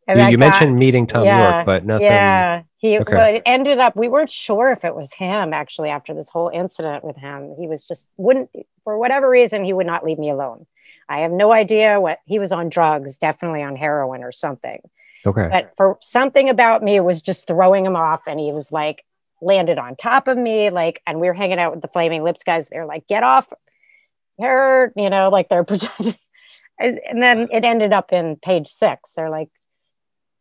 C: You mentioned meeting Tom York, but nothing.
D: Yeah, well, it ended up, we weren't sure if it was him actually after this whole incident with him. He was just for whatever reason, he would not leave me alone. I have no idea he was on drugs, definitely on heroin or something.
C: Okay.
D: But for something about me, it was just throwing him off. And he was like, landed on top of me, like, and we were hanging out with the Flaming Lips guys. They're like, get off her, you know, like they're protecting. And then it ended up in page 6. They're like,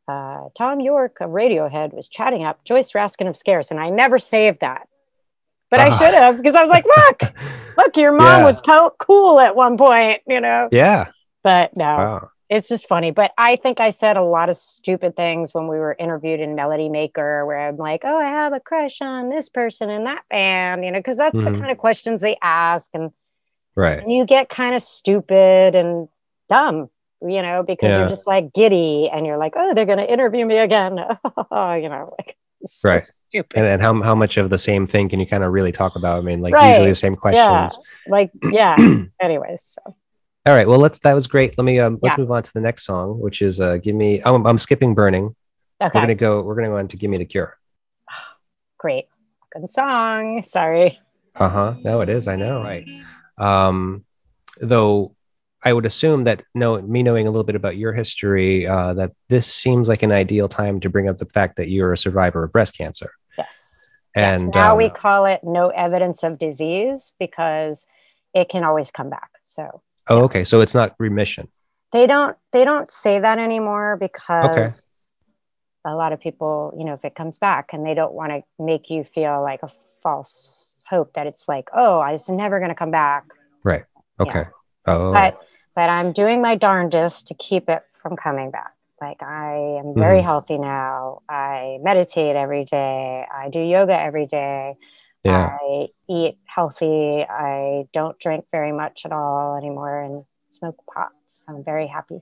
D: Tom York of Radiohead was chatting up Joyce Raskin of Scarce. And I never saved that. But I should have, because I was like, look, your mom was cool at one point, you know?
C: Yeah.
D: But no, it's just funny. But I think I said a lot of stupid things when we were interviewed in Melody Maker, where I'm like, oh, I have a crush on this person in that band, you know, because that's the kind of questions they ask. And you get kind of stupid and dumb, you know, because you're just like giddy and you're like, oh, they're going to interview me again. You know, like. So stupid.
C: And how much of the same thing can you kind of really talk about? I mean, like usually the same questions.
D: Anyways. So.
C: All right. Well, that was great. Let me let's move on to the next song, which is give me. I'm skipping Burning.
D: Okay.
C: We're gonna go on to Give Me the Cure.
D: Great. Good song. Sorry.
C: No, it is. I know. Right. Though I would assume that me knowing a little bit about your history, that this seems like an ideal time to bring up the fact that you're a survivor of breast cancer.
D: Yes.
C: And
D: now we call it no evidence of disease because it can always come back. So.
C: Oh, okay. So it's not remission.
D: They don't say that anymore because a lot of people, you know, if it comes back and they don't want to make you feel like a false hope that it's like, oh, it's never going to come back.
C: Right. Okay.
D: Yeah. Oh. But I'm doing my darndest to keep it from coming back. Like I am very healthy now. I meditate every day. I do yoga every day.
C: Yeah.
D: I eat healthy. I don't drink very much at all anymore and smoke pot. So I'm very happy.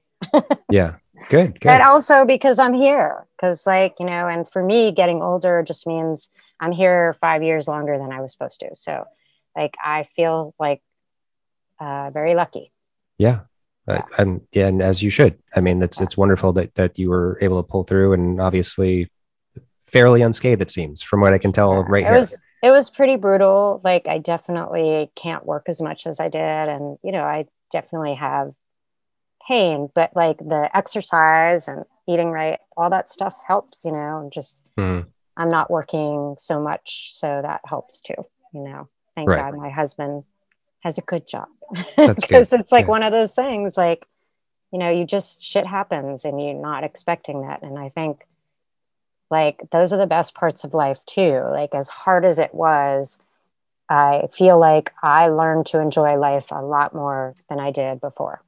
C: Yeah. Good.
D: But also because I'm here. Because like, you know, and for me, getting older just means I'm here 5 years longer than I was supposed to. So like, I feel like very lucky.
C: Yeah. And as you should. I mean, it's wonderful that you were able to pull through, and obviously fairly unscathed, it seems, from what I can tell right here.
D: It was pretty brutal. Like I definitely can't work as much as I did. And, you know, I definitely have pain, but like the exercise and eating right, all that stuff helps, you know, and just, I'm not working so much. So that helps too, you know, thank God my husband has a good job because it's like one of those things like, you know, shit happens and you're not expecting that. And I think like those are the best parts of life too. Like as hard as it was, I feel like I learned to enjoy life a lot more than I did before.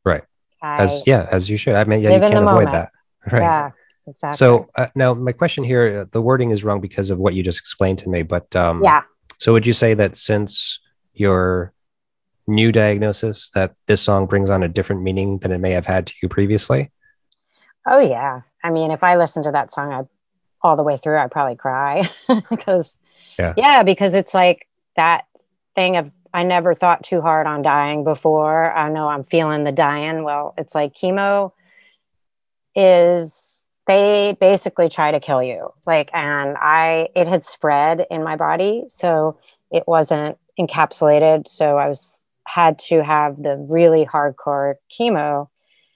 C: Right. As you should. I mean, you can't avoid that. Right.
D: Yeah. exactly.
C: So now my question here, the wording is wrong because of what you just explained to me, but
D: Yeah.
C: so would you say that since your new diagnosis that this song brings on a different meaning than it may have had to you previously?
D: Oh yeah. I mean, if I listen to that song all the way through, I'd probably cry because because it's like that thing of I never thought too hard on dying before. I know I'm feeling the dying. Well, it's like chemo is they basically try to kill you. Like, and it had spread in my body, so it wasn't encapsulated. So had to have the really hardcore chemo.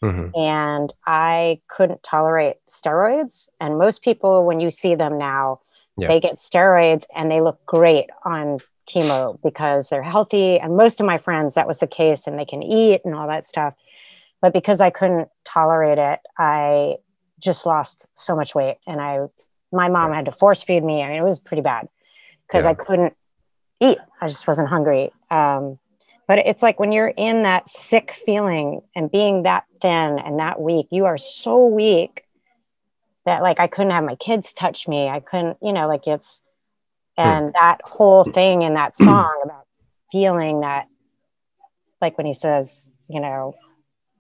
C: Mm-hmm.
D: And I couldn't tolerate steroids. And most people, when you see them now, they get steroids and they look great on chemo because they're healthy. And most of my friends, that was the case, and they can eat and all that stuff. But because I couldn't tolerate it, I just lost so much weight. And my mom had to force feed me. I mean, it was pretty bad because I couldn't eat. I just wasn't hungry. But it's like when you're in that sick feeling and being that thin and that weak, you are so weak that like I couldn't have my kids touch me. I couldn't, like and that whole thing in that song about feeling that, like when he says,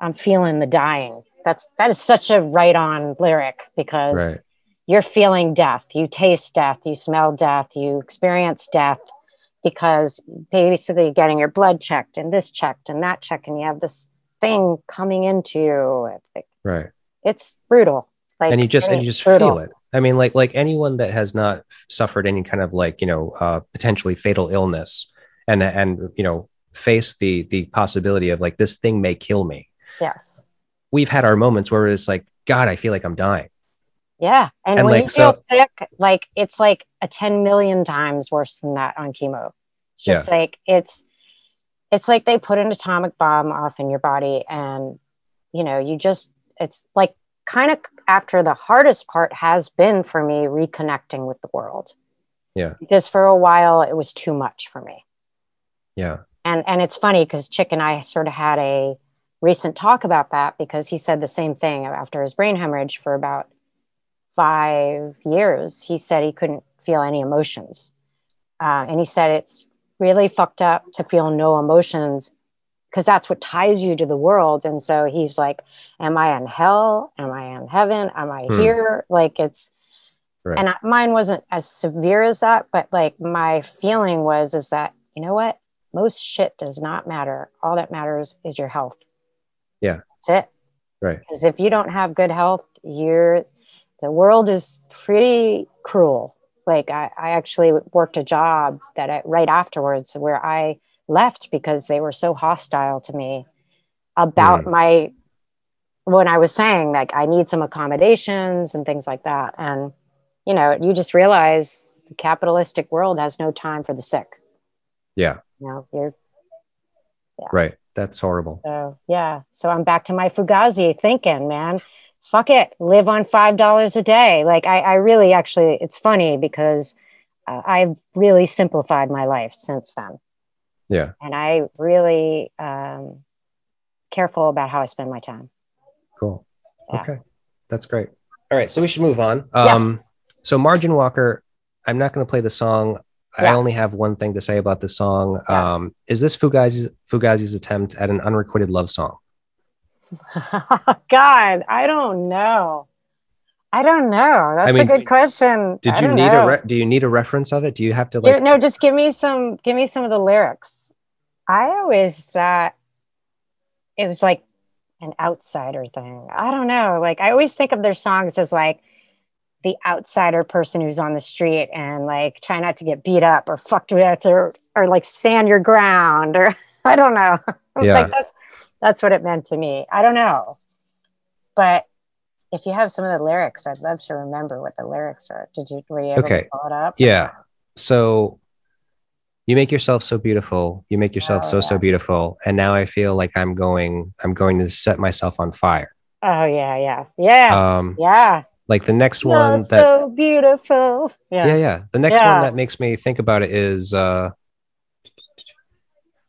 D: I'm feeling the dying. That is such a right on lyric because you're feeling death. You taste death. You smell death. You experience death. Because basically getting your blood checked and this checked and that checked, and you have this thing coming into you. It's brutal. Like,
C: and you just feel it. I mean, like anyone that has not suffered any kind of potentially fatal illness and face the possibility of like this thing may kill me.
D: Yes.
C: We've had our moments where it's like, God, I feel like I'm dying.
D: Yeah. And when you feel sick, like it's like a 10 million times worse than that on chemo. It's just like, it's like they put an atomic bomb off in your body and, it's like kind of after the hardest part has been for me reconnecting with the world.
C: Yeah.
D: Because for a while it was too much for me.
C: Yeah.
D: And it's funny because Chick and I sort of had a recent talk about that because he said the same thing after his brain hemorrhage for about 5 years. He said he couldn't feel any emotions. And he said it's really fucked up to feel no emotions because that's what ties you to the world. And so he's like, am I in hell? Am I in heaven? Am I here? Like it's, and mine wasn't as severe as that, but like my feeling is that, you know what? Most shit does not matter. All that matters is your health.
C: Yeah.
D: That's it.
C: Right.
D: Because if you don't have good health, the world is pretty cruel. Like I actually worked a job right afterwards where I left because they were so hostile to me about when I was saying like I need some accommodations and things like that. And, you just realize the capitalistic world has no time for the sick.
C: Yeah. Right. That's horrible.
D: So, yeah. So I'm back to my Fugazi thinking, man, fuck it. Live on $5 a day. Like I really actually, it's funny because I've really simplified my life since then.
C: Yeah.
D: And I really careful about how I spend my time.
C: Cool.
D: Yeah.
C: Okay. That's great. All right. So we should move on.
D: Yes.
C: So Margin Walker, I'm not going to play the song. I only have one thing to say about this song.
D: Yes.
C: Is this Fugazi's attempt at an unrecorded love song?
D: God, I don't know. That's a good question.
C: Do you need a reference of it? Do you have to
D: No, just give me some of the lyrics. I always thought it was like an outsider thing. I don't know. Like I always think of their songs as like the outsider person who's on the street and like try not to get beat up or fucked with or like stand your ground or I don't know. Like that's what it meant to me. I don't know. But if you have some of the lyrics, I'd love to remember what the lyrics are. Were you able to pull it up?
C: Yeah. So you make yourself so beautiful. You make yourself so beautiful. And now I feel like I'm going to set myself on fire.
D: Oh yeah. Yeah.
C: Like the next one
D: that so beautiful.
C: Yeah. The next one that makes me think about it is well,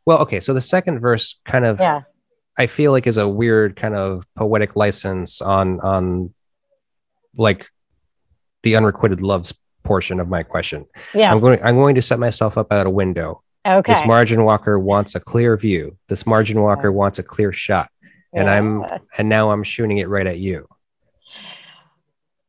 C: okay, so the second verse kind of I feel like is a weird kind of poetic license on like the unrequited loves portion of my question.
D: Yes.
C: I'm going to set myself up at a window.
D: Okay.
C: This margin walker wants a clear view. This margin walker wants a clear shot. And now I'm shooting it right at you.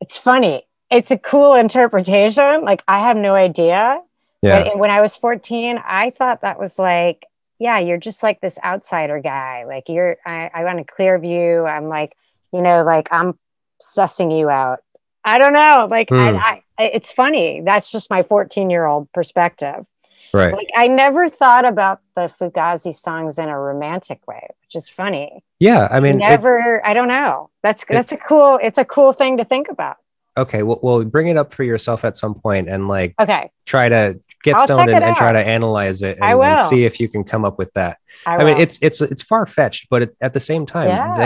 D: It's funny. It's a cool interpretation. Like, I have no idea.
C: Yeah.
D: But when I was 14, I thought that was like, yeah, you're just like this outsider guy. Like, I want a clear view. I'm like, like I'm sussing you out. I don't know. Like, it's funny. That's just my 14-year-old perspective.
C: Right.
D: Like, I never thought about the Fugazi songs in a romantic way, which is funny.
C: Yeah. I mean,
D: I don't know. It's a cool thing to think about.
C: Okay. Well, bring it up for yourself at some point and like,
D: okay,
C: try to get stoned and try to analyze it and see if you can come up with that. I mean, it's far fetched, but at the same time,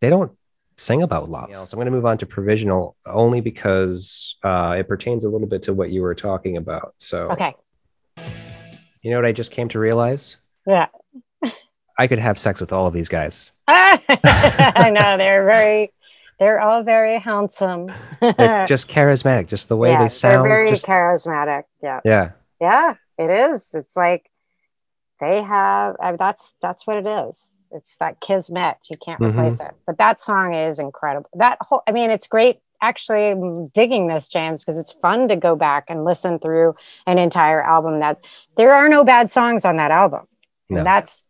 C: they don't sing about love. So I'm going to move on to Provisional only because it pertains a little bit to what you were talking about. So,
D: okay.
C: You know what I just came to realize?
D: Yeah.
C: I could have sex with all of these guys.
D: I know they're all very handsome.
C: They're just charismatic, just the way they sound.
D: They're very charismatic. Yeah.
C: Yeah.
D: Yeah, it is. It's like they have, that's what it is. It's that kismet. You can't replace it. But that song is incredible. It's great. Actually, I'm digging this, James, because it's fun to go back and listen through an entire album. That there are no bad songs on that album.
C: No,
D: and that's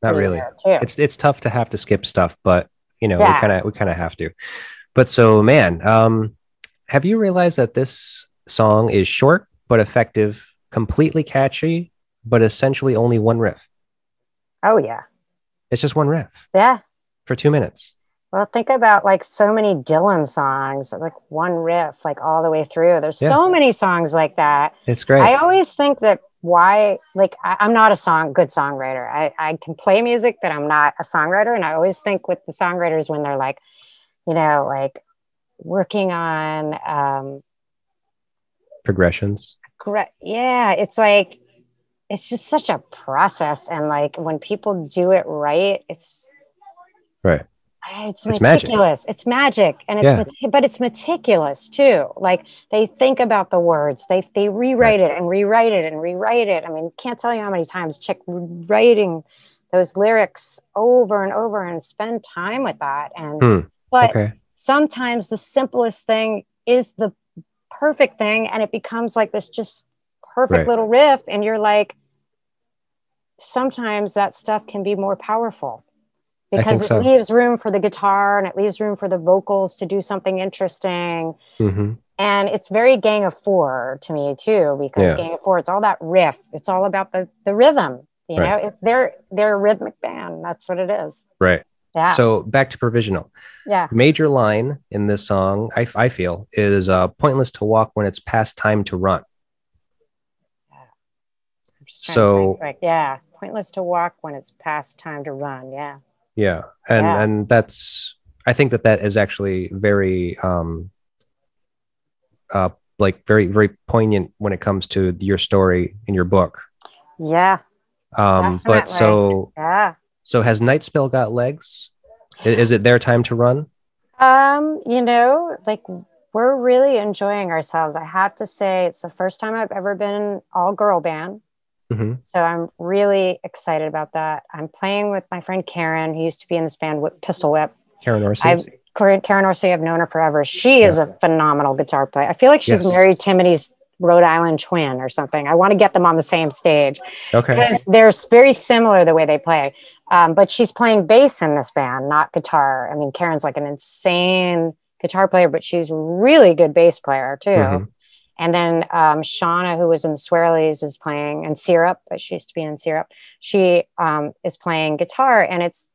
C: not really. It's tough to have to skip stuff, but we kind of have to. But so, man, have you realized that this song is short but effective, completely catchy, but essentially only one riff?
D: Oh yeah,
C: it's just one riff.
D: Yeah,
C: for 2 minutes.
D: Well, think about like so many Dylan songs, like one riff, like all the way through. There's so many songs like that.
C: It's great.
D: I always think that I'm not a good songwriter. I can play music, but I'm not a songwriter. And I always think with the songwriters when they're like, like working on
C: progressions.
D: Correct. Yeah. It's like, it's just such a process. And like when people do it right, it's
C: right.
D: It's meticulous. It's magic. And but it's meticulous too. Like they think about the words. They rewrite it and rewrite it and rewrite it. I mean, can't tell you how many times Chick writing those lyrics over and over and spend time with that. And sometimes the simplest thing is the perfect thing, and it becomes like this just perfect little riff. And you're like, sometimes that stuff can be more powerful. Because it leaves room for the guitar and it leaves room for the vocals to do something interesting. Mm-hmm. And it's very Gang of Four to me too, because Gang of Four, it's all that riff. It's all about the rhythm. You know, they're a rhythmic band. That's what it is.
C: Right.
D: Yeah.
C: So back to Provisional.
D: Yeah.
C: Major line in this song, I feel, is pointless to walk when it's past time to run. So
D: pointless to walk when it's past time to run. Yeah.
C: Yeah. And that's, I think that is actually very, very, very poignant when it comes to your story in your book.
D: Yeah.
C: But so has Nightspell got legs? Is it their time to run?
D: Like we're really enjoying ourselves. I have to say it's the first time I've ever been an all girl band. Mm-hmm. So I'm really excited about that. I'm playing with my friend Karen, who used to be in this band with Pistol Whip.
C: Karen Orsi.
D: Karen Orsi, I've known her forever. She is a phenomenal guitar player. I feel like she's Mary Timony's Rhode Island twin or something. I want to get them on the same stage. Okay. Because they're very similar the way they play. But she's playing bass in this band, not guitar. I mean, Karen's like an insane guitar player, but she's a really good bass player too. Mm-hmm. And then Shauna, who was in Swirlies, is playing, and Syrup, but she used to be in Syrup. She is playing guitar, and it's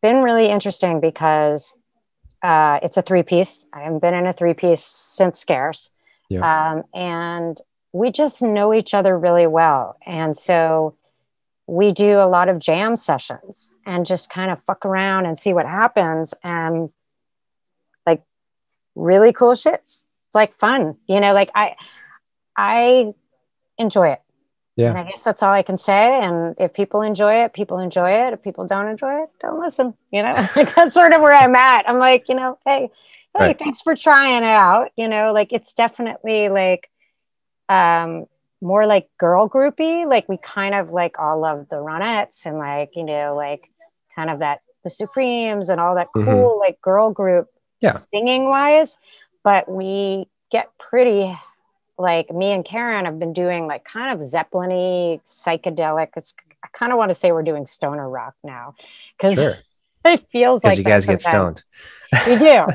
D: been really interesting because it's a three-piece. I haven't been in a three-piece since Scarce. Yeah. And we just know each other really well. And so we do a lot of jam sessions and just kind of fuck around and see what happens. And like really cool shits. It's like fun, like I enjoy it. Yeah. And I guess that's all I can say. And if people enjoy it, people enjoy it. If people don't enjoy it, don't listen, like that's sort of where I'm at. I'm like, hey, hey,
C: Right.
D: thanks for trying it out. Like it's definitely like more like girl groupy. Like we kind of like all love the Ronettes and like, like kind of that the Supremes and all that cool like girl group singing wise. But we get pretty like me and Karen have been doing like kind of Zeppelin-y psychedelic. I kind of want to say we're doing stoner rock now because it feels like
C: you guys get
D: sometimes.
C: stoned.
D: We do.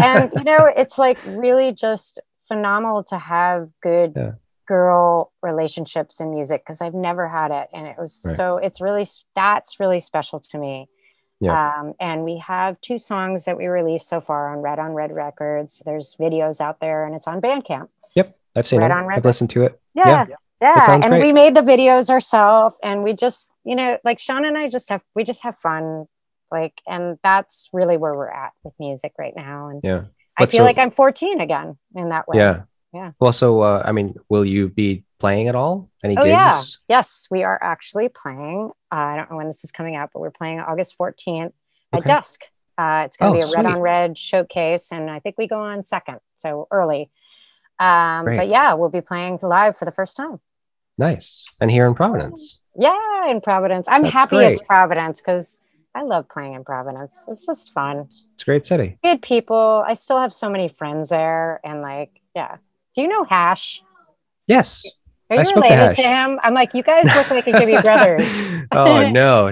D: And it's like really just phenomenal to have good girl relationships in music because I've never had it. And it was that's really special to me. Yeah. And we have 2 songs that we released so far on Red Records. There's videos out there and it's on Bandcamp.
C: Yep. I've seen it. I've listened to it.
D: Yeah. And
C: great.
D: we made the videos ourselves and we just, like Sean and I we just have fun. Like, and that's really where we're at with music right now. And I feel like I'm 14 again in that way.
C: Yeah.
D: Yeah.
C: Well, so, I mean, will you be playing at all? Any gigs?
D: Yeah. Yes, we are actually playing. I don't know when this is coming out, but we're playing August 14th at Dusk. It's going to be a Red on Red showcase. And I think we go on 2nd. So early. But yeah, we'll be playing live for the first time.
C: Nice. And here in Providence.
D: Yeah, in Providence. I'm happy it's Providence because I love playing in Providence. It's just fun.
C: It's a great city.
D: Good people. I still have so many friends there. And like, yeah. Do you know Hash?
C: Yes.
D: Are you related to him? I'm like, you guys look like you could be brothers.
C: Oh, no.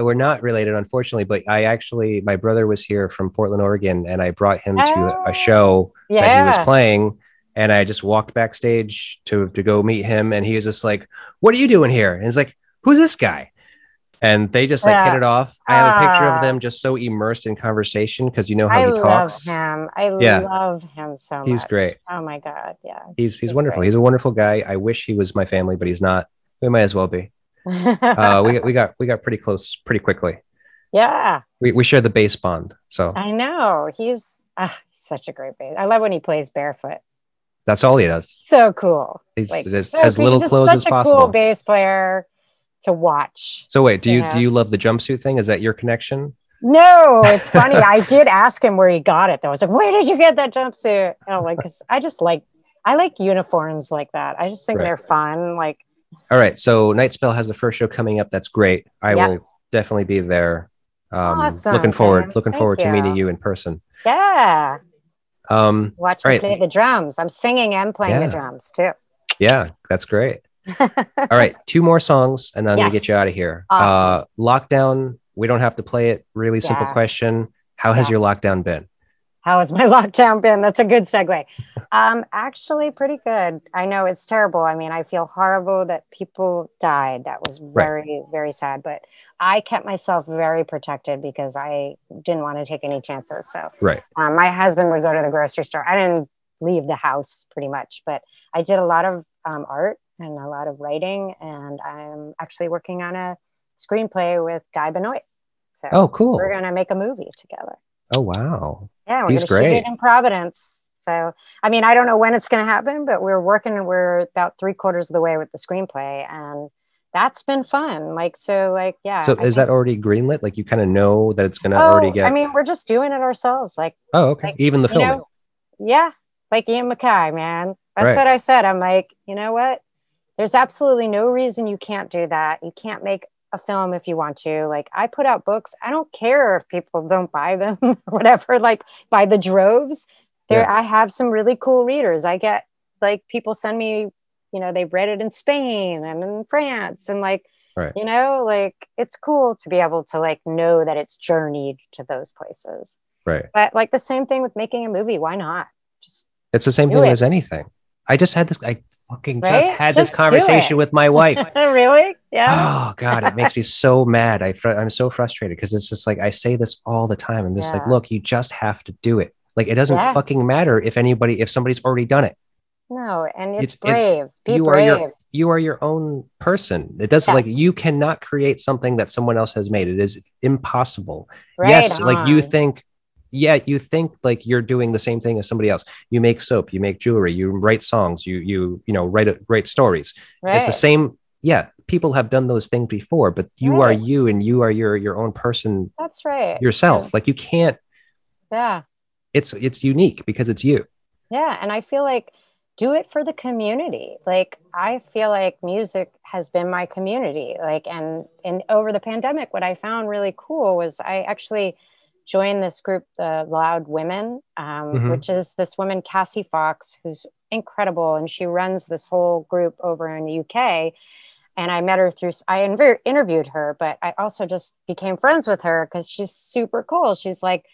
C: We're not related, unfortunately. But my brother was here from Portland, Oregon, and I brought him to a show that he was playing. And I just walked backstage to go meet him. And he was just like, what are you doing here? And he's like, who's this guy? And they just like hit it off. I have a picture of them just so immersed in conversation because you know how he talks.
D: I love him so much.
C: He's great.
D: Oh my God. Yeah.
C: He's wonderful. Great. He's a wonderful guy. I wish he was my family, but he's not. We might as well be. We got pretty close pretty quickly.
D: Yeah.
C: We share the bass bond. So
D: I know. He's such a great bass. I love when he plays barefoot.
C: That's all he does.
D: So cool.
C: He's like, as little clothes as possible.
D: Such a cool bass player to watch.
C: So wait, do you love the jumpsuit thing? Is that your connection?
D: No, it's funny. I did ask him where he got it though. I was like, where did you get that jumpsuit? And like, cause I like uniforms like that. I just think they're fun. Like,
C: all right. So Nightspell has the first show coming up. That's great. I will definitely be there.
D: Awesome.
C: Looking forward to meeting you in person.
D: Yeah. Watch me play the drums. I'm singing and playing the drums too.
C: Yeah, that's great. All right, 2 more songs and I'm gonna get you out of here.
D: Awesome.
C: Lockdown, we don't have to play it. Really simple question. How has your lockdown been?
D: How has my lockdown been? That's a good segue. Actually pretty good. I know it's terrible. I mean, I feel horrible that people died. That was very, very sad. But I kept myself very protected because I didn't want to take any chances. So my husband would go to the grocery store. I didn't leave the house pretty much, but I did a lot of art and a lot of writing. And I'm actually working on a screenplay with Guy Benoit. So
C: cool.
D: We're going to make a movie together.
C: Oh, wow.
D: Yeah, we're going to shoot it in Providence. So, I mean, I don't know when it's going to happen, but we're about 3/4 of the way with the screenplay. And that's been fun. So is that already greenlit?
C: Like, you kind of know that it's going to already get...
D: I mean, we're just doing it ourselves.
C: Even the filming?
D: Like Ian MacKay, man. That's what I said. I'm like, you know what? There's absolutely no reason you can't do that. You can't make a film if you want to. Like, I put out books. I don't care if people don't buy them or whatever, like by the droves. I have some really cool readers. I get people send me, they've read it in Spain and in France and it's cool to be able to know that it's journeyed to those places.
C: Right.
D: But the same thing with making a movie. Why not?
C: It's the same thing as anything. I just had this conversation with my wife.
D: Really? Yeah.
C: Oh God, it makes me so mad. I'm so frustrated because it's just I say this all the time. I'm just look, you just have to do it. It doesn't fucking matter if somebody's already done it.
D: No, and it's brave. Be brave.
C: You are your own person. It doesn't you cannot create something that someone else has made. It is impossible. Yes, you think you're doing the same thing as somebody else. You make soap, you make jewelry, you write songs, you write stories. Right. It's the same. Yeah, people have done those things before, but you are you, and you are your own person.
D: That's right.
C: Yourself. You can't.
D: Yeah.
C: it's unique because it's you.
D: Yeah. And I feel like do it for the community. Like, I feel like music has been my community. Like, and over the pandemic, what I found really cool was I actually joined this group, the Loud Women, which is this woman, Cassie Fox, who's incredible. And she runs this whole group over in the UK. And I met her I interviewed her, but I also just became friends with her because she's super cool. She's like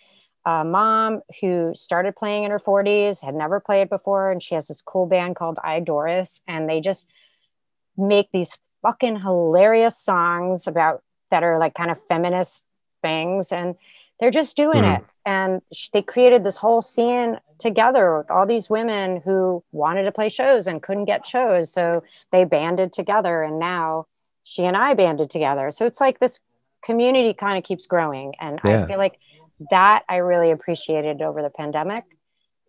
D: a mom who started playing in her 40s, had never played before. And she has this cool band called I Doris. And they just make these fucking hilarious songs that are like kind of feminist things. And they're just doing it. And they created this whole scene together with all these women who wanted to play shows and couldn't get shows. So they banded together. And now she and I banded together. So it's like this community kind of keeps growing. And I feel like that I really appreciated over the pandemic.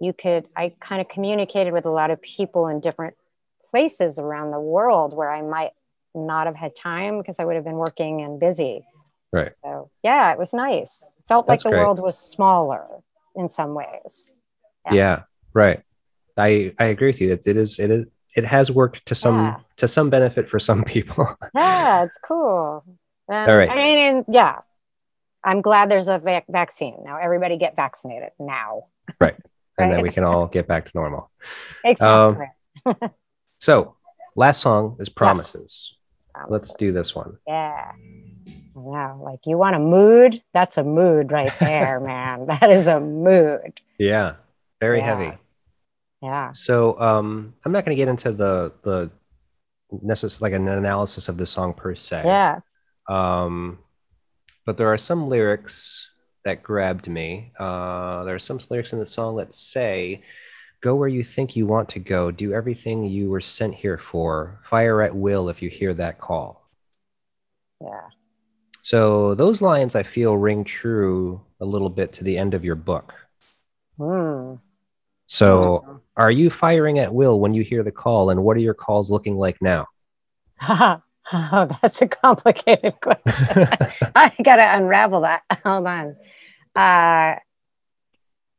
D: I kind of communicated with a lot of people in different places around the world where I might not have had time because I would have been working and busy.
C: Right.
D: So yeah, it was nice. Felt like the world was smaller in some ways.
C: Yeah. Right. I agree with you. It has worked to some benefit for some people.
D: Yeah, it's cool. And,
C: all right.
D: I mean, yeah, I'm glad there's a vaccine now. Everybody get vaccinated now.
C: Right. And then we can all get back to normal.
D: Exactly.
C: So last song is Promises.
D: Yes.
C: Let's do this one.
D: Yeah. Wow, like you want a mood? That's a mood right there, man. That is a mood.
C: Yeah, very heavy.
D: Yeah.
C: So I'm not going to get into the necessary like an analysis of the song per se.
D: Yeah.
C: But there are some lyrics that grabbed me. There are some lyrics in the song that say, "Go where you think you want to go. Do everything you were sent here for. Fire at will if you hear that call."
D: Yeah.
C: So those lines, I feel, ring true a little bit to the end of your book. So are you firing at will when you hear the call? And what are your calls looking like now?
D: Oh, that's a complicated question. I got to unravel that. Hold on.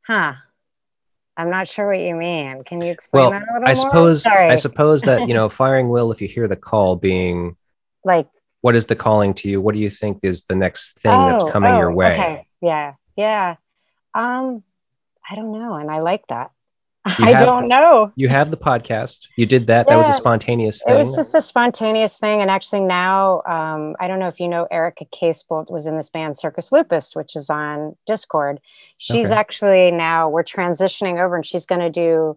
D: I'm not sure what you mean. Can you explain that a little more?
C: I suppose that, firing will if you hear the call being
D: like,
C: what is the calling to you? What do you think is the next thing that's coming your way?
D: Okay. Yeah. Yeah. I don't know. And I like that. I don't know.
C: You have the podcast. You did that.
D: Yeah,
C: that was a spontaneous thing.
D: It was just a spontaneous thing. And actually now, I don't know if you know, Erica Casebolt was in this band Circus Lupus, which is on Discord. She's actually now, we're transitioning over and she's going to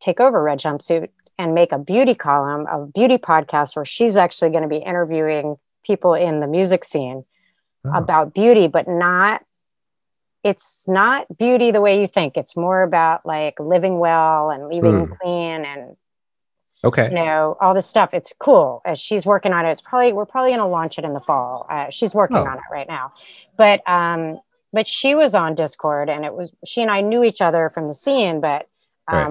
D: take over Red Jumpsuit and make a beauty column, a beauty podcast where she's actually going to be interviewing people in the music scene about beauty, but it's not beauty the way you think. It's more about like living well and living clean and all this stuff. It's cool. As she's working on it, we're probably going to launch it in the fall. She's working on it right now, but she was on Discord and she and I knew each other from the scene, but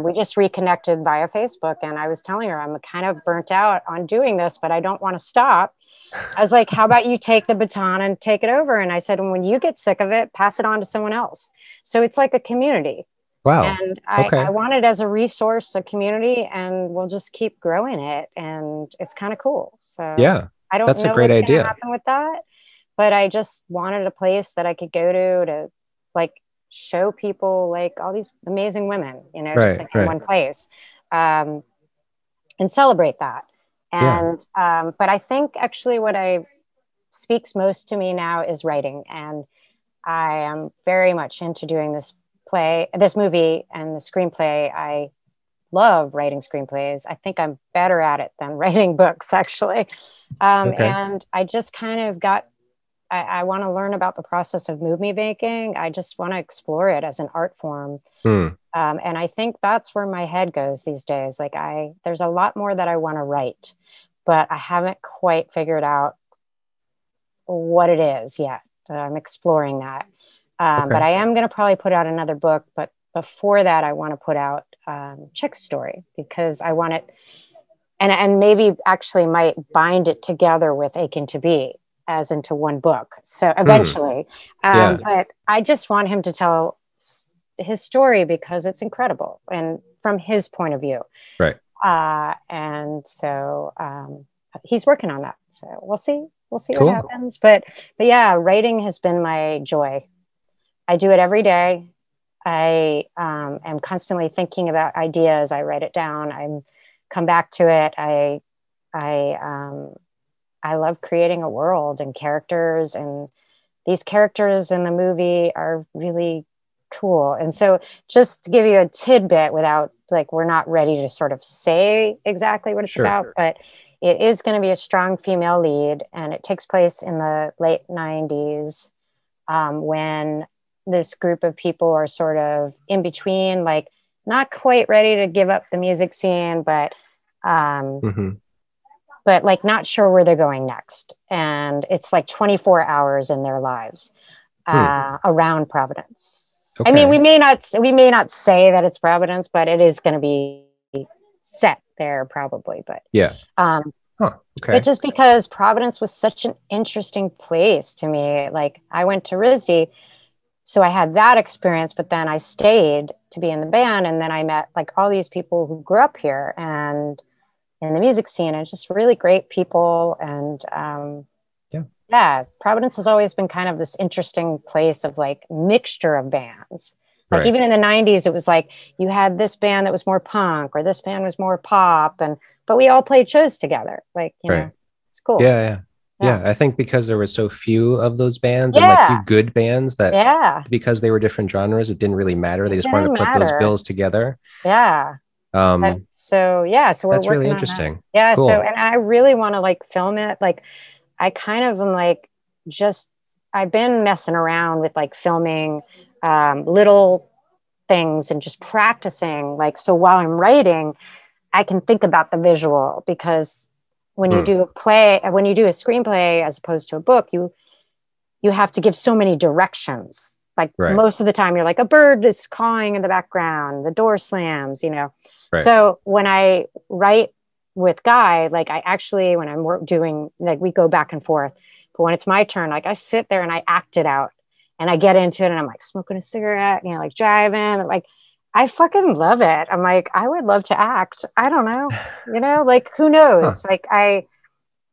D: we just reconnected via Facebook. And I was telling her, I'm kind of burnt out on doing this, but I don't want to stop. I was like, how about you take the baton and take it over? And I said, when you get sick of it, pass it on to someone else. So it's like a community.
C: Wow.
D: And I want it as a resource, a community, and we'll just keep growing it. And it's kind of cool. So
C: yeah,
D: I don't know what's going to happen with that, but I just wanted a place that I could go to like show people like all these amazing women, just like in one place, and celebrate that. And, but I think actually what speaks most to me now is writing. And I am very much into doing this movie and the screenplay. I love writing screenplays. I think I'm better at it than writing books actually. And I just kind of I want to learn about the process of movie making. I just want to explore it as an art form. And I think that's where my head goes these days. Like there's a lot more that I want to write, but I haven't quite figured out what it is yet. I'm exploring that. But I am going to probably put out another book, but before that, I want to put out Chick's story because I want it and maybe actually might bind it together with Aching to Be as into one book. So eventually, but I just want him to tell his story because it's incredible and from his point of view.
C: Right.
D: And so he's working on that. So we'll see
C: Cool.
D: what happens. But yeah, writing has been my joy. I do it every day. I am constantly thinking about ideas. I write it down. I come back to it. I love creating a world and characters, and these characters in the movie are really cool. And so just to give you a tidbit without, like, we're not ready to sort of say exactly what it's about, but it is going to be a strong female lead, and it takes place in the late 90s, when this group of people are sort of in between, like not quite ready to give up the music scene, but but like not sure where they're going next. And it's like 24 hours in their lives around Providence.
C: Okay.
D: I mean, we may not say that it's Providence, but it is going to be set there probably. But
C: yeah. Okay.
D: But just because Providence was such an interesting place to me, like I went to RISD, so I had that experience, but then I stayed to be in the band, and then I met like all these people who grew up here and in the music scene, and just really great people. And yeah, Providence has always been kind of this interesting place of like mixture of bands. Like even in the 90s, it was like you had this band that was more punk, or this band was more pop, but we all played shows together. Like, you know, it's cool.
C: Yeah, I think because there were so few of those bands and like few good bands that because they were different genres, it didn't really matter. They just wanted to put those bills together.
D: Yeah. So we're
C: that's
D: working
C: really
D: on
C: interesting.
D: that. Yeah.
C: Cool.
D: So, and I really want to like film it. Like I kind of am like, I've been messing around with like filming little things and just practicing. Like, so while I'm writing, I can think about the visual, because when you do a screenplay as opposed to a book, you have to give so many directions. Like most of the time you're like, a bird is cawing in the background, the door slams, you know? So when I write with Guy, like I actually, when I'm doing, like we go back and forth, but when it's my turn, like I sit there and I act it out and I get into it, and I'm like smoking a cigarette, you know, like driving, and like, I fucking love it. I'm like, I would love to act. I don't know, you know, like who knows? Like I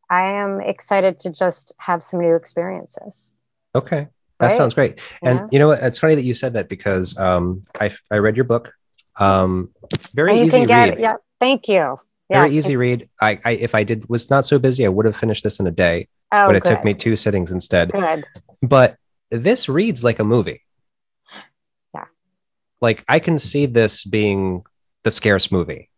D: am excited to just have some new experiences.
C: Okay. That sounds great. And you know what? It's funny that you said that, because I read your book. Very easy read.
D: Yeah. Thank you.
C: Very easy read. I if I was not so busy, I would have finished this in a day, but it took me 2 sittings instead.
D: Good.
C: But this reads like a movie.
D: Yeah.
C: Like I can see this being the Scarce movie.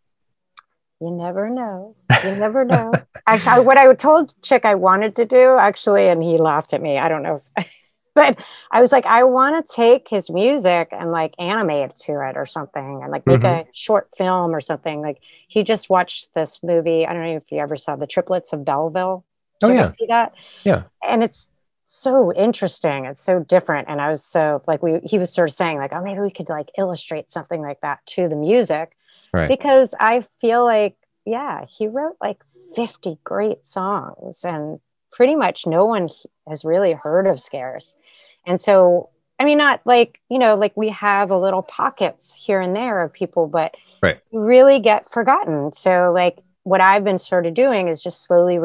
D: You never know. You never know. Actually, what I told Chick I wanted to do, actually, and he laughed at me. I don't know if but I was like, I want to take his music and like animate to it or something, and like make a short film or something. Like he just watched this movie. I don't know if you ever saw The Triplets of Belleville. Did you ever see that?
C: Yeah.
D: And it's so interesting. It's so different. And I was so like, he was sort of saying like, oh, maybe we could like illustrate something like that to the music. Right. Because I feel like, yeah, he wrote like 50 great songs, and pretty much no one has really heard of Scarce. And so, I mean, not like, you know, like we have a little pockets here and there of people, but really get forgotten. So like what I've been sort of doing is just slowly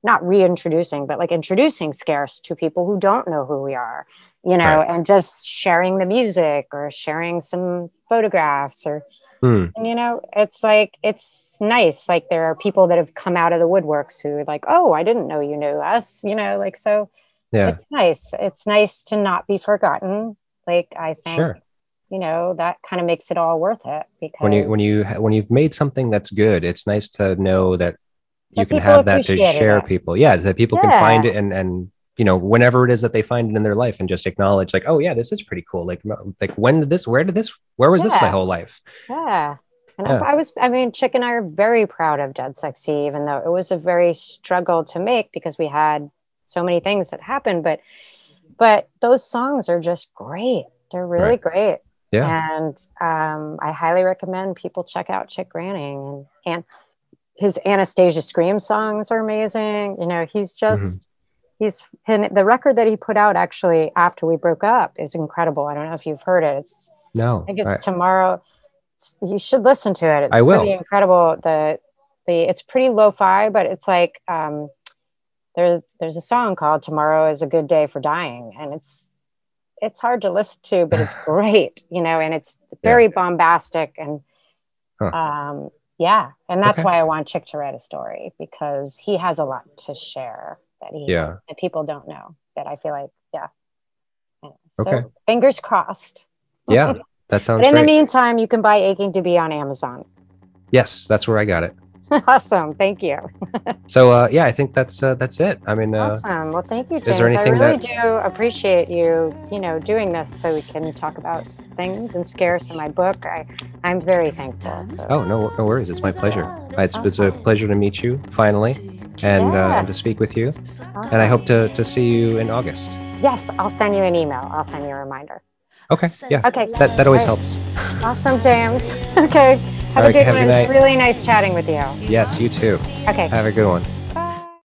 D: not reintroducing, but like introducing Scarce to people who don't know who we are, you know, and just sharing the music or sharing some photographs or, and, you know, it's like, it's nice. Like there are people that have come out of the woodworks who are like, oh, I didn't know you knew us, you know, like, so it's nice. It's nice to not be forgotten. Like, I think, you know, that kind of makes it all worth it, because when
C: you've made something that's good, it's nice to know that you can have that to share people. Yeah. That people can find it and, you know, whenever it is that they find it in their life, and just acknowledge like, oh yeah, this is pretty cool. Like where was this my whole life?
D: Yeah. And Chick and I are very proud of Dead Sexy, even though it was a very struggle to make because we had so many things that happened, but those songs are just great. They're really great. Yeah. And I highly recommend people check out Chick Granning, and his Anastasia Scream songs are amazing. You know, he's just, and the record that he put out actually after we broke up is incredible. I don't know if you've heard it.
C: No,
D: I think it's Tomorrow. You should listen to it. It's
C: I will.
D: pretty incredible. It's pretty lo-fi, but it's like there's a song called "Tomorrow is a Good Day for Dying," and it's hard to listen to, but it's great, and it's very bombastic and and that's why I want Chick to write a story, because he has a lot to share that that people don't know, that I feel like so fingers crossed.
C: Yeah, that sounds
D: but in
C: great.
D: the meantime, you can buy Aching to Be on Amazon.
C: Yes, that's where I got it.
D: Awesome, thank you.
C: So I think that's it. I mean,
D: awesome. Well, thank you, James.
C: Is there anything
D: I really do appreciate you doing this so we can talk about things and Scarce in my book. I'm very thankful. So.
C: Oh, no worries. It's my pleasure. It's a pleasure to meet you finally, and to speak with you.
D: Awesome.
C: And I hope to see you in August.
D: Yes, I'll send you an email. I'll send you a reminder.
C: Okay. Yeah.
D: Okay.
C: That always helps.
D: Awesome, James. Okay. Have a good one.
C: Night.
D: Really nice chatting with you.
C: Yes, you too.
D: Okay.
C: Have a good one.